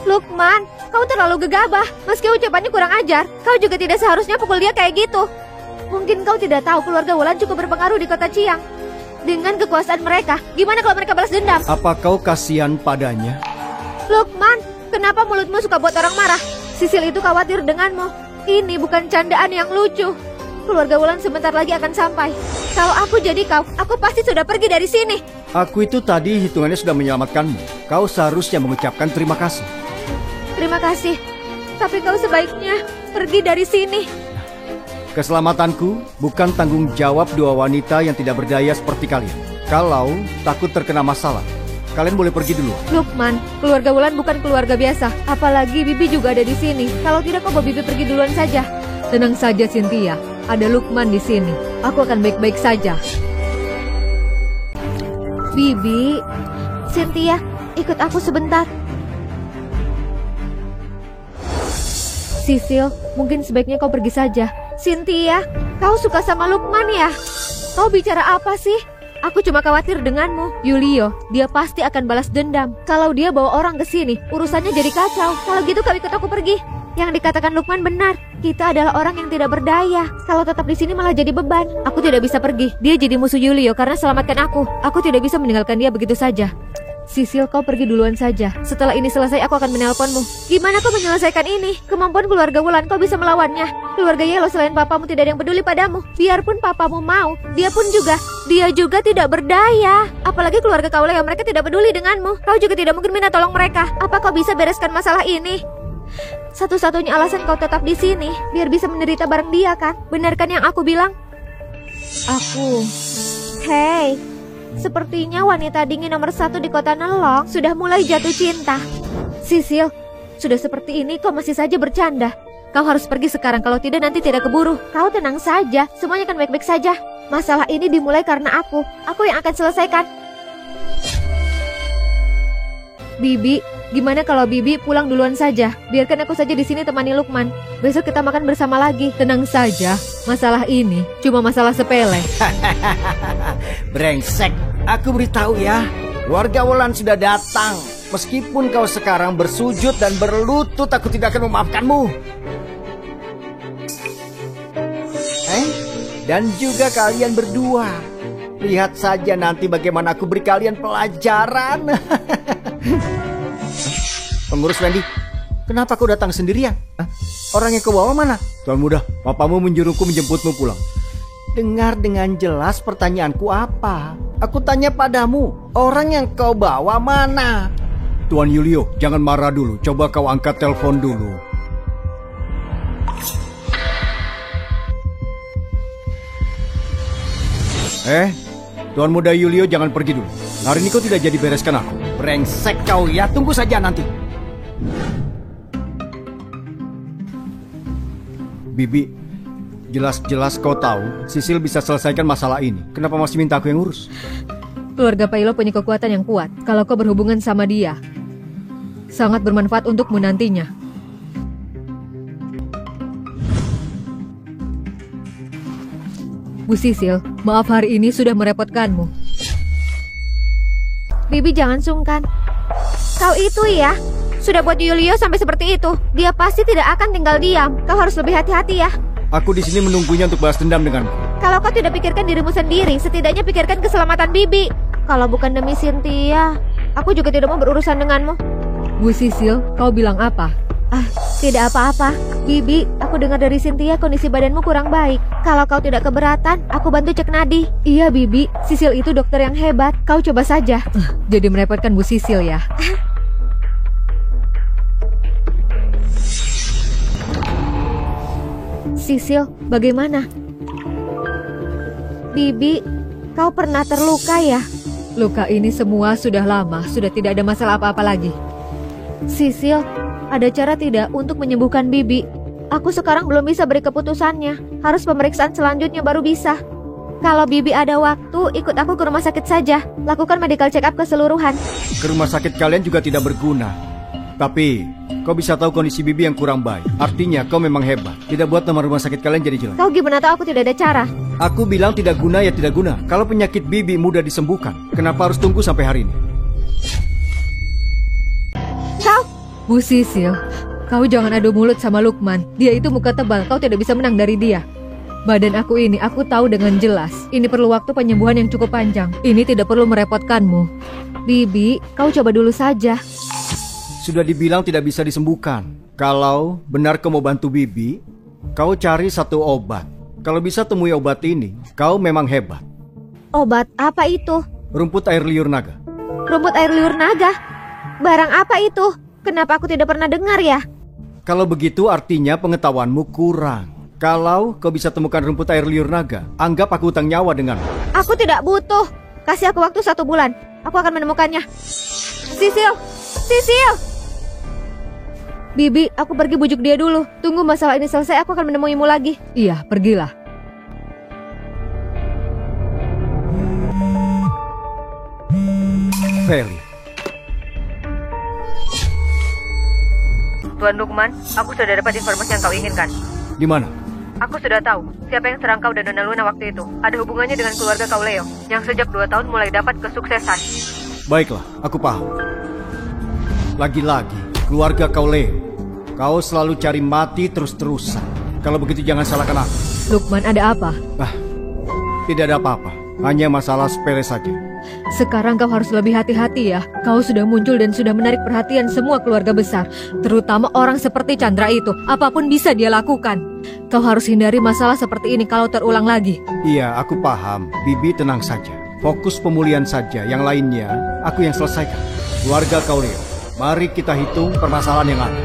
Lukman, kau terlalu gegabah. Meski ucapannya kurang ajar, kau juga tidak seharusnya pukul dia kayak gitu. Mungkin kau tidak tahu keluarga Wulan cukup berpengaruh di kota Chiang. Dengan kekuasaan mereka, gimana kalau mereka balas dendam? Apa kau kasihan padanya? Lukman, kenapa mulutmu suka buat orang marah? Sisil itu khawatir denganmu. Ini bukan candaan yang lucu. Keluarga Wulan sebentar lagi akan sampai. Kalau aku jadi kau, aku pasti sudah pergi dari sini. Aku itu tadi hitungannya sudah menyelamatkanmu. Kau seharusnya mengucapkan terima kasih. Terima kasih. Tapi kau sebaiknya pergi dari sini. Keselamatanku bukan tanggung jawab 2 wanita yang tidak berdaya seperti kalian. Kalau takut terkena masalah, kalian boleh pergi dulu. Lukman, keluarga Wulan bukan keluarga biasa. Apalagi Bibi juga ada di sini. Kalau tidak, kau bawa Bibi pergi duluan saja. Tenang saja, Cynthia. Ada Lukman di sini. Aku akan baik-baik saja. Bibi, Cynthia, ikut aku sebentar. Sisil, mungkin sebaiknya kau pergi saja. Cynthia, kau suka sama Lukman ya? Kau bicara apa sih? Aku cuma khawatir denganmu. Yulio, dia pasti akan balas dendam. Kalau dia bawa orang ke sini, urusannya jadi kacau. Kalau gitu kau ikut aku pergi. Yang dikatakan Lukman benar. Kita adalah orang yang tidak berdaya. Kalau tetap di sini malah jadi beban. Aku tidak bisa pergi. Dia jadi musuh Yulio karena selamatkan aku. Aku tidak bisa meninggalkan dia begitu saja. Sisil, kau pergi duluan saja. Setelah ini selesai, aku akan menelponmu. Gimana kau menyelesaikan ini? Kemampuan keluarga Wulan, kau bisa melawannya. Keluarga Yellow selain papamu tidak ada yang peduli padamu. Biarpun papamu mau, dia juga tidak berdaya. Apalagi keluarga kau yang mereka tidak peduli denganmu. Kau juga tidak mungkin minta tolong mereka. Apa kau bisa bereskan masalah ini? Satu-satunya alasan kau tetap di sini, biar bisa menderita bareng dia kan? Benarkan yang aku bilang? Hei, sepertinya wanita dingin nomor 1 di kota Nelong sudah mulai jatuh cinta. Sisil, sudah seperti ini kau masih saja bercanda. Kau harus pergi sekarang, kalau tidak nanti tidak keburu. Kau tenang saja, semuanya akan baik-baik saja. Masalah ini dimulai karena aku yang akan selesaikan. Bibi, gimana kalau Bibi pulang duluan saja? Biarkan aku saja di sini temani Lukman. Besok kita makan bersama lagi. Tenang saja, masalah ini cuma masalah sepele. Brengsek, aku beritahu ya. Keluarga Wulan sudah datang. Meskipun kau sekarang bersujud dan berlutut, aku tidak akan memaafkanmu. Dan juga kalian berdua. Lihat saja nanti bagaimana aku beri kalian pelajaran. Pengurus Wendy, kenapa kau datang sendirian? Orang yang kau bawa mana? Tuan Muda, papamu menyuruhku menjemputmu pulang. Dengar dengan jelas pertanyaanku apa? Aku tanya padamu, orang yang kau bawa mana? Tuan Yulio, jangan marah dulu. Coba kau angkat telepon dulu. Tuan Muda Yulio, jangan pergi dulu. Hari ini kau tidak jadi bereskan aku. Brengsek kau ya, tunggu saja nanti. Bibi, jelas-jelas kau tahu Sisil bisa selesaikan masalah ini. Kenapa masih minta aku yang urus? Keluarga Pailo punya kekuatan yang kuat. Kalau kau berhubungan sama dia, sangat bermanfaat untukmu nantinya. Bu Sisil, maaf hari ini sudah merepotkanmu. Bibi jangan sungkan. Kau itu ya, sudah buat Yulio sampai seperti itu. Dia pasti tidak akan tinggal diam. Kau harus lebih hati-hati ya. Aku di sini menunggunya untuk balas dendam denganmu. Kalau kau tidak pikirkan dirimu sendiri, setidaknya pikirkan keselamatan Bibi. Kalau bukan demi Cynthia, aku juga tidak mau berurusan denganmu. Bu Sisil, kau bilang apa? Tidak apa-apa. Bibi, aku dengar dari Cynthia kondisi badanmu kurang baik. Kalau kau tidak keberatan, aku bantu cek nadi. Iya Bibi, Sisil itu dokter yang hebat. Kau coba saja. Jadi merepotkan Bu Sisil ya. Sisil, bagaimana? Bibi, kau pernah terluka ya? Luka ini semua sudah lama, sudah tidak ada masalah apa-apa lagi. Sisil, ada cara tidak untuk menyembuhkan Bibi? Aku sekarang belum bisa beri keputusannya. Harus pemeriksaan selanjutnya baru bisa. Kalau Bibi ada waktu, ikut aku ke rumah sakit saja. Lakukan medical check up keseluruhan. Ke rumah sakit kalian juga tidak berguna. Tapi, kau bisa tahu kondisi Bibi yang kurang baik. Artinya kau memang hebat. Tidak buat nama rumah sakit kalian jadi jelek. Kau gimana tahu aku tidak ada cara? Aku bilang tidak guna ya tidak guna. Kalau penyakit Bibi mudah disembuhkan, kenapa harus tunggu sampai hari ini? Kau? Bu Sisil, kau jangan adu mulut sama Lukman. Dia itu muka tebal, kau tidak bisa menang dari dia. Badan aku ini, aku tahu dengan jelas. Ini perlu waktu penyembuhan yang cukup panjang. Ini tidak perlu merepotkanmu. Bibi, kau coba dulu saja. Sudah dibilang tidak bisa disembuhkan. Kalau benar kau mau bantu Bibi, kau cari satu obat. Kalau bisa temui obat ini, kau memang hebat. Obat apa itu? Rumput air liur naga. Rumput air liur naga? Barang apa itu? Kenapa aku tidak pernah dengar ya? Kalau begitu artinya pengetahuanmu kurang. Kalau kau bisa temukan rumput air liur naga, anggap aku hutang nyawa denganmu. Aku tidak butuh. Kasih aku waktu 1 bulan. Aku akan menemukannya. Sisil! Sisil! Bibi, aku pergi bujuk dia dulu. Tunggu masalah ini selesai, aku akan menemuimu lagi. Iya, pergilah. Feli. Tuan Lukman, aku sudah dapat informasi yang kau inginkan. Di mana? Aku sudah tahu siapa yang serang kau dan Dona Luna waktu itu. Ada hubungannya dengan keluarga kau Leo, yang sejak 2 tahun mulai dapat kesuksesan. Baiklah, aku paham. Lagi-lagi, keluarga kau Leo. Kau selalu cari mati terus-terusan. Kalau begitu jangan salahkan aku. Lukman, ada apa? Tidak ada apa-apa. Hanya masalah sepele saja. Sekarang kau harus lebih hati-hati ya. Kau sudah muncul dan sudah menarik perhatian semua keluarga besar. Terutama orang seperti Chandra itu. Apapun bisa dia lakukan. Kau harus hindari masalah seperti ini kalau terulang lagi. Iya, aku paham. Bibi tenang saja. Fokus pemulihan saja. Yang lainnya, aku yang selesaikan. Keluarga kau Leo, mari kita hitung permasalahan yang ada.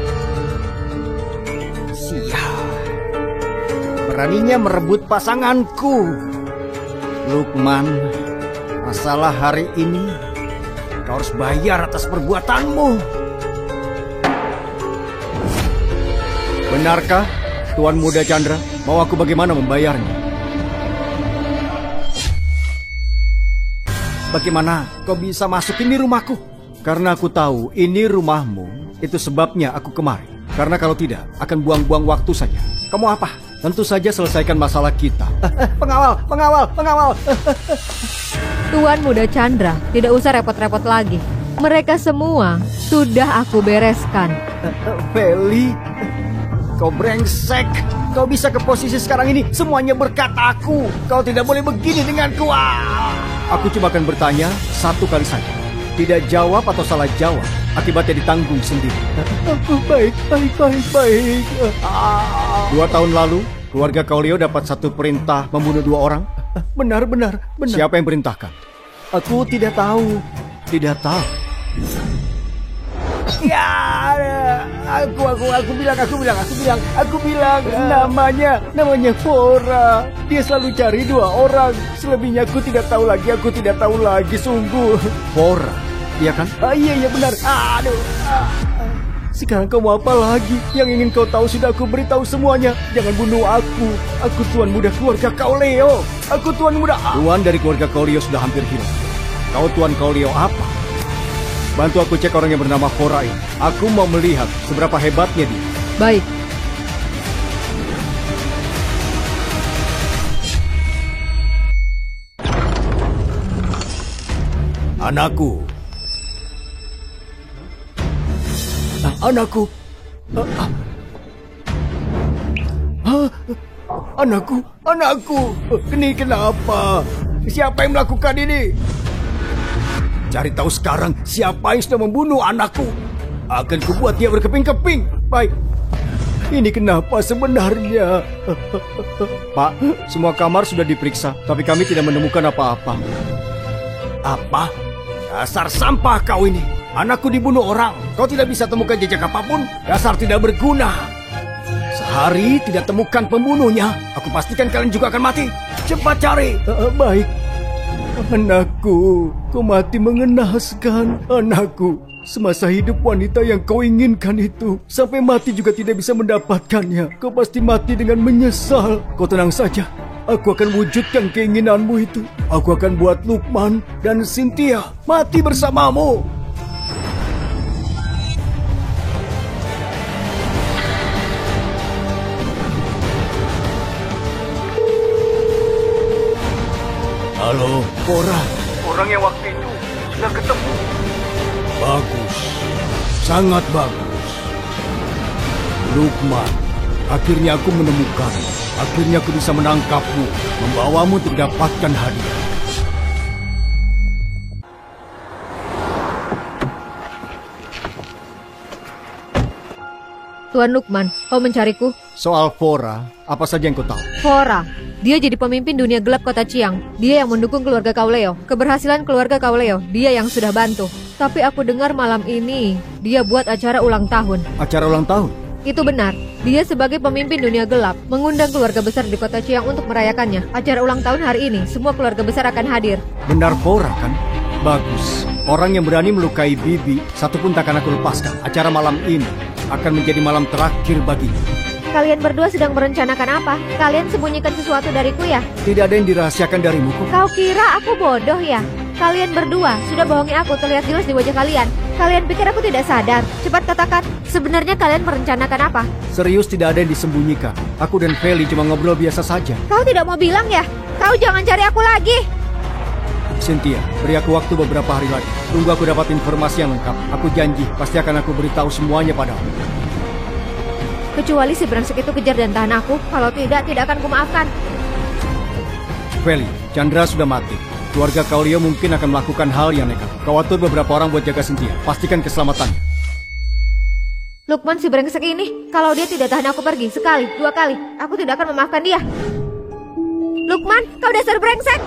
Sial. Beraninya merebut pasanganku. Lukman, masalah hari ini kau harus bayar atas perbuatanmu. Benarkah, Tuan Muda Chandra? Mau aku bagaimana membayarnya? Bagaimana kau bisa masuk ini rumahku? Karena aku tahu ini rumahmu. Itu sebabnya aku kemari. Karena kalau tidak, akan buang-buang waktu saja. Kamu apa? Tentu saja selesaikan masalah kita. Pengawal, pengawal, pengawal. Tuan Muda Chandra, tidak usah repot-repot lagi. Mereka semua sudah aku bereskan. Feli, kau brengsek. Kau bisa ke posisi sekarang ini semuanya berkat aku. Kau tidak boleh begini denganku. Aku cuma akan bertanya satu kali saja. Tidak jawab atau salah jawab, akibatnya ditanggung sendiri. Baik. 2 tahun lalu, keluarga Kaulio dapat satu perintah membunuh 2 orang. Benar. Siapa yang perintahkan? Aku tidak tahu. Tidak tahu. Ya, aku bilang namanya Fora. Dia selalu cari 2 orang. Selebihnya aku tidak tahu lagi sungguh. Fora, iya kan? Iya benar. Sekarang kau mau apa lagi? Yang ingin kau tahu sudah aku beritahu semuanya. Jangan bunuh aku. Aku tuan muda keluarga Kaulio. Aku tuan muda. Tuan dari keluarga Kaulio sudah hampir hilang. Kau tuan Kaulio apa? Bantu aku cek orang yang bernama Fora ini. Aku mau melihat seberapa hebatnya dia. Baik. Anakku. Anakku. Ini kenapa? Siapa yang melakukan ini? Cari tahu sekarang siapa yang sudah membunuh anakku. Akan kubuat dia berkeping-keping. Baik. Ini kenapa sebenarnya? Pak, semua kamar sudah diperiksa, tapi kami tidak menemukan apa-apa. Apa? Dasar sampah kau ini. Anakku dibunuh orang. Kau tidak bisa temukan jejak apapun. Dasar tidak berguna. Sehari tidak temukan pembunuhnya, aku pastikan kalian juga akan mati. Cepat cari. Baik. Anakku, kau mati mengenaskan. Anakku, semasa hidup wanita yang kau inginkan itu, sampai mati juga tidak bisa mendapatkannya. Kau pasti mati dengan menyesal. Kau tenang saja. Aku akan wujudkan keinginanmu itu. Aku akan buat Lukman dan Cynthia mati bersamamu. Halo, Fora. Orang yang waktu itu sudah ketemu. Bagus. Sangat bagus. Lukman, akhirnya aku menemukan. Akhirnya aku bisa menangkapmu, membawamu untuk dapatkan hadiah. Tuan Lukman, kau mencariku? Soal Fora, apa saja yang kau tahu? Fora, dia jadi pemimpin dunia gelap kota Chiang. Dia yang mendukung keluarga Kauleo. Keberhasilan keluarga Kauleo, dia yang sudah bantu. Tapi aku dengar malam ini, dia buat acara ulang tahun. Acara ulang tahun? Itu benar. Dia sebagai pemimpin dunia gelap mengundang keluarga besar di kota Chiang untuk merayakannya. Acara ulang tahun hari ini, semua keluarga besar akan hadir. Benar Fora kan? Bagus. Orang yang berani melukai Bibi, satupun takkan aku lepaskan. Acara malam ini akan menjadi malam terakhir baginya. Kalian berdua sedang merencanakan apa? Kalian sembunyikan sesuatu dariku ya? Tidak ada yang dirahasiakan darimu kok. Kau kira aku bodoh ya? Kalian berdua sudah bohongi aku, terlihat jelas di wajah kalian. Kalian pikir aku tidak sadar? Cepat katakan, sebenarnya kalian merencanakan apa? Serius tidak ada yang disembunyikan. Aku dan Feli cuma ngobrol biasa saja. Kau tidak mau bilang ya? Kau jangan cari aku lagi. Cynthia, beri aku waktu beberapa hari lagi. Tunggu aku dapat informasi yang lengkap. Aku janji, pasti akan aku beritahu semuanya padamu. Kecuali si brengsek itu kejar dan tahan aku. Kalau tidak akan kumaafkan. Feli, Chandra sudah mati. Keluarga Kaulio mungkin akan melakukan hal yang nekat. Kau atur beberapa orang buat jaga Cynthia. Pastikan keselamatannya. Lukman si brengsek ini, kalau dia tidak tahan aku pergi sekali, 2 kali, aku tidak akan memaafkan dia. Lukman, kau dasar brengsek!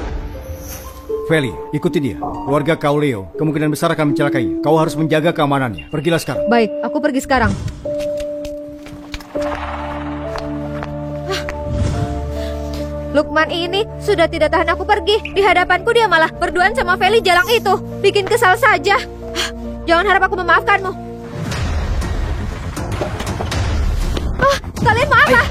Feli, ikuti dia. Keluarga Kaulio kemungkinan besar akan mencelakai. Kau harus menjaga keamanannya. Pergilah sekarang. Baik, aku pergi sekarang. Lukman ini sudah tidak tahan aku pergi. Di hadapanku dia malah berduaan sama Feli jalang itu. Bikin kesal saja. Jangan harap aku memaafkanmu. Kalian mau apa?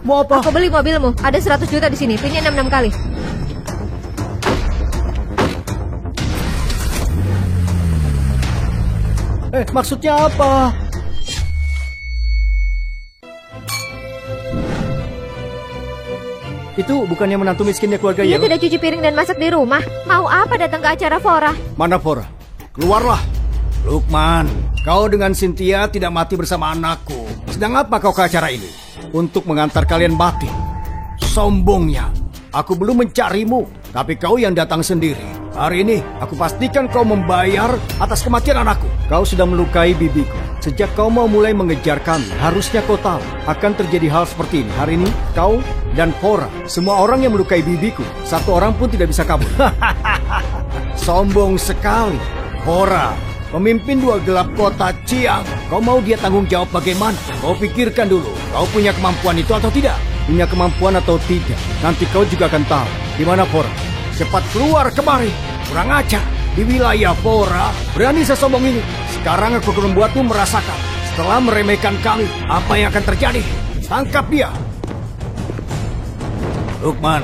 Mau apa? Aku beli mobilmu. Ada 100 juta di sini. Pinnya 6 kali. Maksudnya apa? Itu bukannya menantu miskinnya keluarga Dia Yellow? tidak cuci piring dan masak di rumah. Mau apa datang ke acara Fora? Mana Fora? Keluarlah. Lukman, kau dengan Cynthia tidak mati bersama anakku. Sedang apa kau ke acara ini? Untuk mengantar kalian mati. Sombongnya. Aku belum mencarimu, tapi kau yang datang sendiri. Hari ini, aku pastikan kau membayar atas kematian anakku. Kau sudah melukai bibiku. Sejak kau mau mulai mengejar kami, harusnya kau tahu akan terjadi hal seperti ini. Hari ini, kau dan Fora, semua orang yang melukai bibiku, satu orang pun tidak bisa kabur. Sombong sekali. Fora, pemimpin dua gelap kota Chiang. Kau mau dia tanggung jawab bagaimana? Kau pikirkan dulu, kau punya kemampuan itu atau tidak? Punya kemampuan atau tidak? Nanti kau juga akan tahu. Di mana Fora? Cepat keluar kemari. Kurang ajar. Di wilayah Fora, berani sesombong ini. Sekarang aku akan membuatmu merasakan. Setelah meremehkan kami, apa yang akan terjadi? Tangkap dia. Lukman,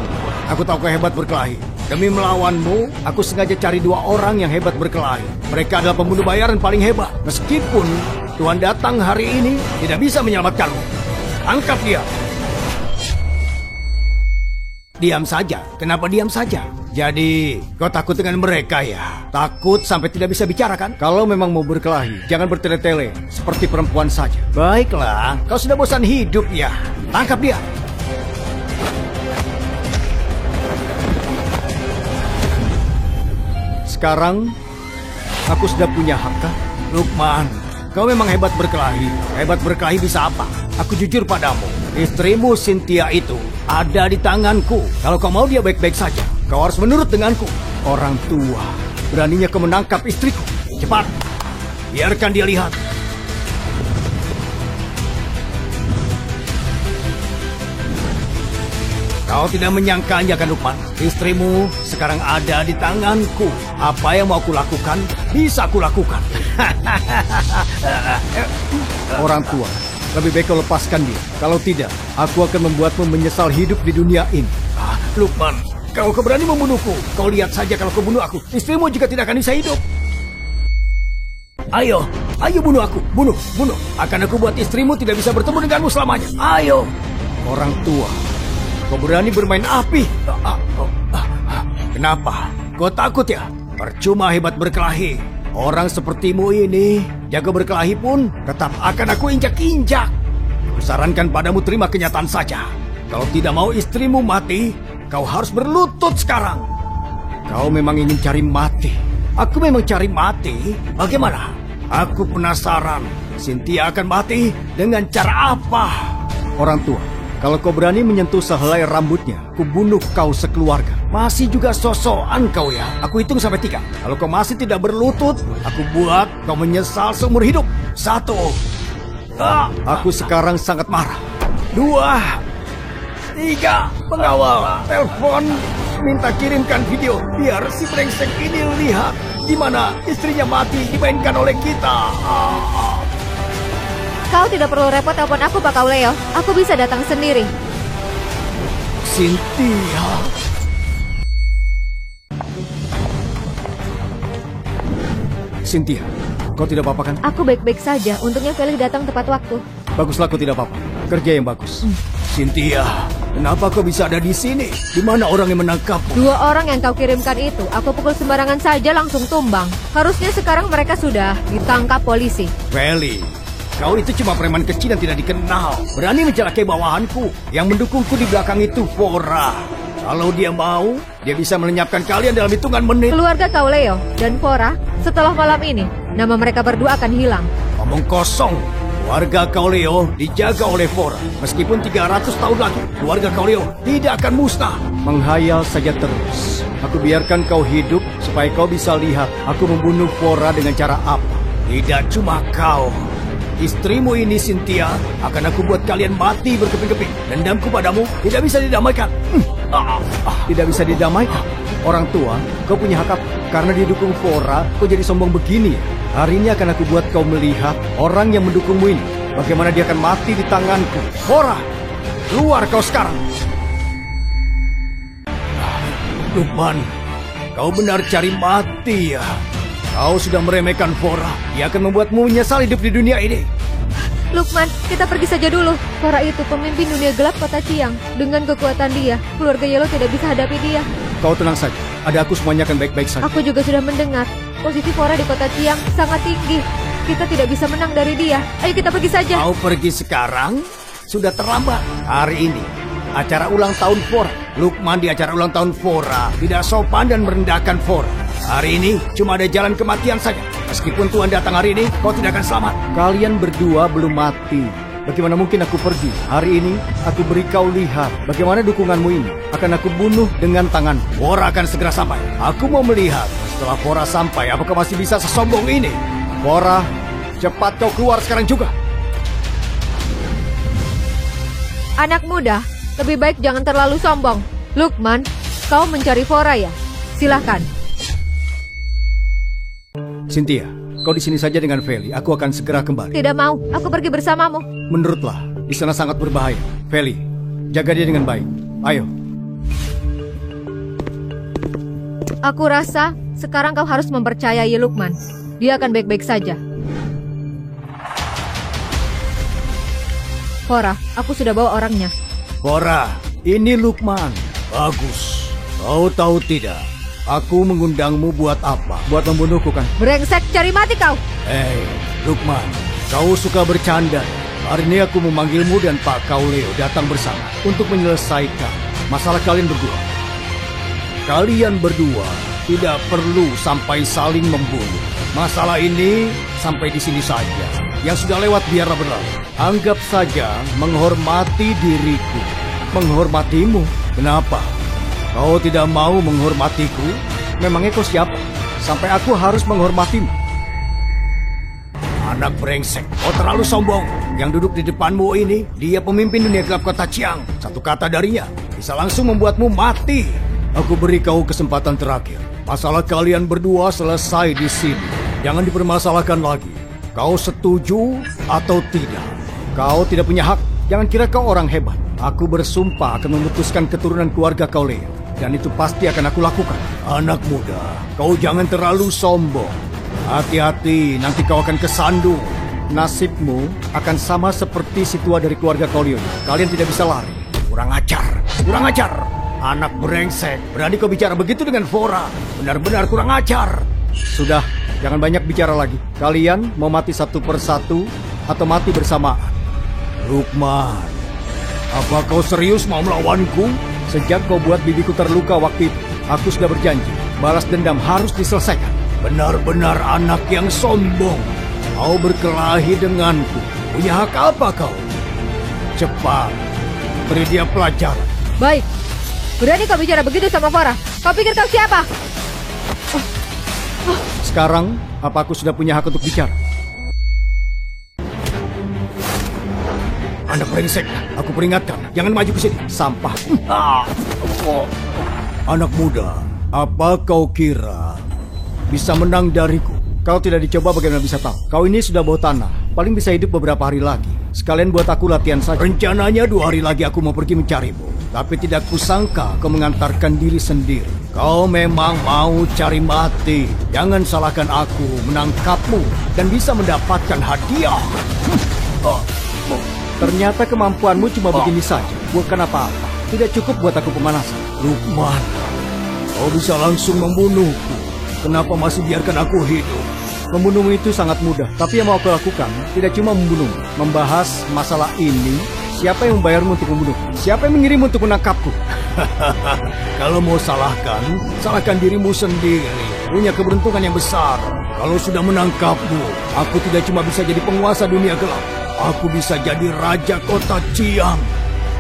aku tahu kau hebat berkelahi. Demi melawanmu, aku sengaja cari dua orang yang hebat berkelahi. Mereka adalah pembunuh bayaran paling hebat. Meskipun Tuhan datang hari ini, tidak bisa menyelamatkanmu. Tangkap dia. Diam saja. Kenapa diam saja? Jadi, kau takut dengan mereka ya? Takut sampai tidak bisa bicara kan? Kalau memang mau berkelahi, jangan bertele-tele. Seperti perempuan saja. Baiklah, kau sudah bosan hidup ya? Tangkap dia. Sekarang, aku sudah punya hak kah? Lukman, kau memang hebat berkelahi. Hebat berkelahi bisa apa? Aku jujur padamu. Istrimu Cynthia itu ada di tanganku. Kalau kau mau dia baik-baik saja, kau harus menurut denganku. Orang tua, beraninya kau menangkap istriku. Cepat, biarkan dia lihat. Kau tidak menyangkanya kan Lukman? Istrimu sekarang ada di tanganku. Apa yang mau aku lakukan, bisa aku lakukan. Orang tua, lebih baik kau lepaskan dia. Kalau tidak, aku akan membuatmu menyesal hidup di dunia ini. Lukman, kau berani membunuhku. Kau lihat saja kalau kau bunuh aku, istrimu juga tidak akan bisa hidup. Ayo, ayo bunuh aku. Bunuh. Akan aku buat istrimu tidak bisa bertemu denganmu selamanya. Ayo. Orang tua, kau berani bermain api. Kenapa? Kau takut ya? Percuma hebat berkelahi. Orang sepertimu ini, jago berkelahi pun tetap akan aku injak-injak. Kusarankan padamu terima kenyataan saja. Kalau tidak mau istrimu mati, kau harus berlutut sekarang. Kau memang ingin cari mati. Aku memang cari mati. Bagaimana? Aku penasaran. Cynthia akan mati dengan cara apa? Orang tua, kalau kau berani menyentuh sehelai rambutnya, ku bunuh kau sekeluarga. Masih juga sosokan kau ya. Aku hitung sampai 3. Kalau kau masih tidak berlutut, aku buat kau menyesal seumur hidup. 1. Aku sekarang sangat marah. 2, 3. Pengawal, telepon. Minta kirimkan video biar si brengsek ini lihat di mana istrinya mati dimainkan oleh kita. Kau tidak perlu repot telepon aku, Pak Kauleo. Aku bisa datang sendiri. Cynthia. Cynthia, kau tidak apa-apa kan? Aku baik-baik saja. Untungnya Felix datang tepat waktu. Baguslah kau tidak apa-apa. Kerja yang bagus. Cynthia, kenapa kau bisa ada di sini? Di mana orang yang menangkapmu? 2 orang yang kau kirimkan itu, aku pukul sembarangan saja langsung tumbang. Harusnya sekarang mereka sudah ditangkap polisi. Feli, kau itu cuma preman kecil yang tidak dikenal. Berani mencelakai bawahanku. Yang mendukungku di belakang itu Fora. Kalau dia mau, dia bisa melenyapkan kalian dalam hitungan menit. Keluarga Kauleo dan Fora, setelah malam ini, nama mereka berdua akan hilang. Omong kosong. Keluarga Kauleo dijaga oleh Fora. Meskipun 300 tahun lagi, keluarga Kauleo tidak akan musnah. Menghayal saja terus. Aku biarkan kau hidup supaya kau bisa lihat aku membunuh Fora dengan cara apa. Tidak cuma kau. Istrimu ini Cynthia akan aku buat kalian mati berkeping-keping. Dendamku padamu tidak bisa didamaikan. Tidak bisa didamaikan. Orang tua, kau punya hak apa? Karena didukung Fora, kau jadi sombong begini. Hari ini akan aku buat kau melihat orang yang mendukungmu ini. Bagaimana dia akan mati di tanganku. Fora, keluar kau sekarang. Lukman, kau benar cari mati ya. Kau sudah meremehkan Fora. Dia akan membuatmu menyesal hidup di dunia ini. Lukman, kita pergi saja dulu. Fora itu pemimpin dunia gelap kota Ciang. Dengan kekuatan dia, keluarga Yellow tidak bisa hadapi dia. Kau tenang saja, ada aku semuanya akan baik-baik saja. Aku juga sudah mendengar, posisi Fora di kota Ciang sangat tinggi. Kita tidak bisa menang dari dia. Ayo kita pergi saja. Mau pergi sekarang? Sudah terlambat. Hari ini, acara ulang tahun Fora. Lukman di acara ulang tahun Fora tidak sopan dan merendahkan Fora. Hari ini cuma ada jalan kematian saja. Meskipun Tuhan datang hari ini, kau tidak akan selamat. Kalian berdua belum mati. Bagaimana mungkin aku pergi? Hari ini, aku beri kau lihat bagaimana dukunganmu ini. Akan aku bunuh dengan tangan. Fora akan segera sampai. Aku mau melihat setelah Fora sampai, apakah masih bisa sesombong ini? Fora, cepat kau keluar sekarang juga. Anak muda, lebih baik jangan terlalu sombong. Lukman, kau mencari Fora ya? Silahkan. Cynthia, kau di sini saja dengan Feli. Aku akan segera kembali. Tidak mau, aku pergi bersamamu. Menurutlah, di sana sangat berbahaya. Feli, jaga dia dengan baik. Ayo. Aku rasa sekarang kau harus mempercayai Lukman. Dia akan baik-baik saja. Fora, aku sudah bawa orangnya. Fora, ini Lukman. Bagus. Kau tahu tidak? Aku mengundangmu buat apa? Buat membunuhku kan? Brengsek, cari mati kau. Hei, Lukman, kau suka bercanda. Hari ini aku memanggilmu dan Pak Kauleo datang bersama untuk menyelesaikan masalah kalian berdua. Kalian berdua tidak perlu sampai saling membunuh. Masalah ini sampai di sini saja. Yang sudah lewat biarlah berlalu. Anggap saja menghormati diriku. Menghormatimu? Kenapa? Kau tidak mau menghormatiku? Memangnya kau siapa? Sampai aku harus menghormatimu. Anak brengsek, kau terlalu sombong. Yang duduk di depanmu ini, dia pemimpin dunia gelap kota Ciang. Satu kata darinya bisa langsung membuatmu mati. Aku beri kau kesempatan terakhir. Masalah kalian berdua selesai di sini. Jangan dipermasalahkan lagi. Kau setuju atau tidak? Kau tidak punya hak. Jangan kira kau orang hebat. Aku bersumpah akan memutuskan keturunan keluarga kau, Leo. Dan itu pasti akan aku lakukan. Anak muda, kau jangan terlalu sombong. Hati-hati, nanti kau akan kesandung. Nasibmu akan sama seperti si tua dari keluarga kau, Leo. Kalian tidak bisa lari. Kurang ajar, kurang ajar. Anak brengsek, berani kau bicara begitu dengan Fora. Benar-benar kurang ajar. Sudah, jangan banyak bicara lagi. Kalian mau mati satu persatu atau mati bersamaan? Lukman, apa kau serius mau melawanku? Sejak kau buat bibiku terluka waktu itu, aku sudah berjanji, balas dendam harus diselesaikan. Benar-benar anak yang sombong. Kau berkelahi denganku. Punya hak apa kau? Cepat, beri dia pelajaran. Baik, berani kau bicara begitu sama Fora? Kau pikir kau siapa? Sekarang, apa aku sudah punya hak untuk bicara? Anak brengsek, aku peringatkan, jangan maju ke sini. Sampah. Anak muda, apa kau kira bisa menang dariku? Kau tidak dicoba, bagaimana bisa tahu? Kau ini sudah bau tanah, paling bisa hidup beberapa hari lagi. Sekalian buat aku latihan saja. Rencananya 2 hari lagi aku mau pergi mencarimu. Tapi tidak kusangka kau mengantarkan diri sendiri. Kau memang mau cari mati. Jangan salahkan aku menangkapmu dan bisa mendapatkan hadiah. Ternyata kemampuanmu cuma begini saja. Bukan apa-apa. Tidak cukup buat aku pemanasan. Lukman, kau bisa langsung membunuhku. Kenapa masih biarkan aku hidup? Membunuhmu itu sangat mudah. Tapi yang mau aku lakukan tidak cuma membunuhmu. Membahas masalah ini. Siapa yang membayarmu untuk membunuhku? Siapa yang mengirimmu untuk menangkapku? Kalau mau salahkan, salahkan dirimu sendiri. Punya keberuntungan yang besar. Kalau sudah menangkapmu, aku tidak cuma bisa jadi penguasa dunia gelap. Aku bisa jadi raja kota Ciang.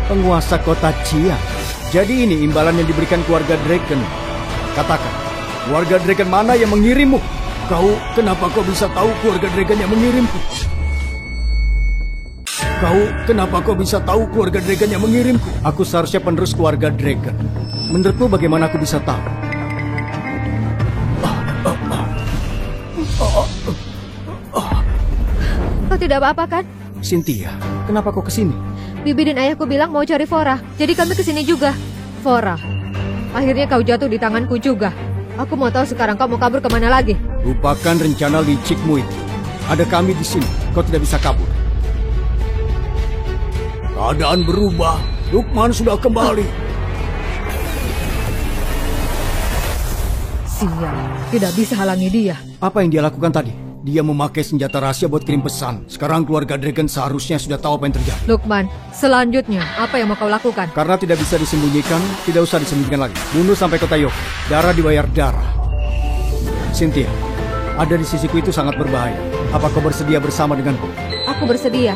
Penguasa kota Ciang? Jadi ini imbalan yang diberikan keluarga Draken. Katakan, keluarga Draken mana yang mengirimmu? Kenapa kau bisa tahu keluarga Draken yang mengirimku? Kenapa kau bisa tahu keluarga Draken yang mengirimku? Aku seharusnya penerus keluarga Draken. Menurutmu bagaimana aku bisa tahu? Kau tidak apa-apa kan? Cynthia, kenapa kau kesini? Bibi dan ayahku bilang mau cari Fora, jadi kami kesini juga. Fora, akhirnya kau jatuh di tanganku juga. Aku mau tahu sekarang kau mau kabur kemana lagi? Lupakan rencana licikmu itu. Ada kami di sini, kau tidak bisa kabur. Keadaan berubah. Lukman sudah kembali. Sial, tidak bisa halangi dia. Apa yang dia lakukan tadi? Dia memakai senjata rahasia buat kirim pesan. Sekarang keluarga Dragon seharusnya sudah tahu apa yang terjadi. Lukman, selanjutnya apa yang mau kau lakukan? Karena tidak bisa disembunyikan, tidak usah disembunyikan lagi. Bunuh sampai kota Yoke. Darah dibayar darah. Cynthia, ada di sisiku itu sangat berbahaya. Apa kau bersedia bersama denganku? Aku bersedia.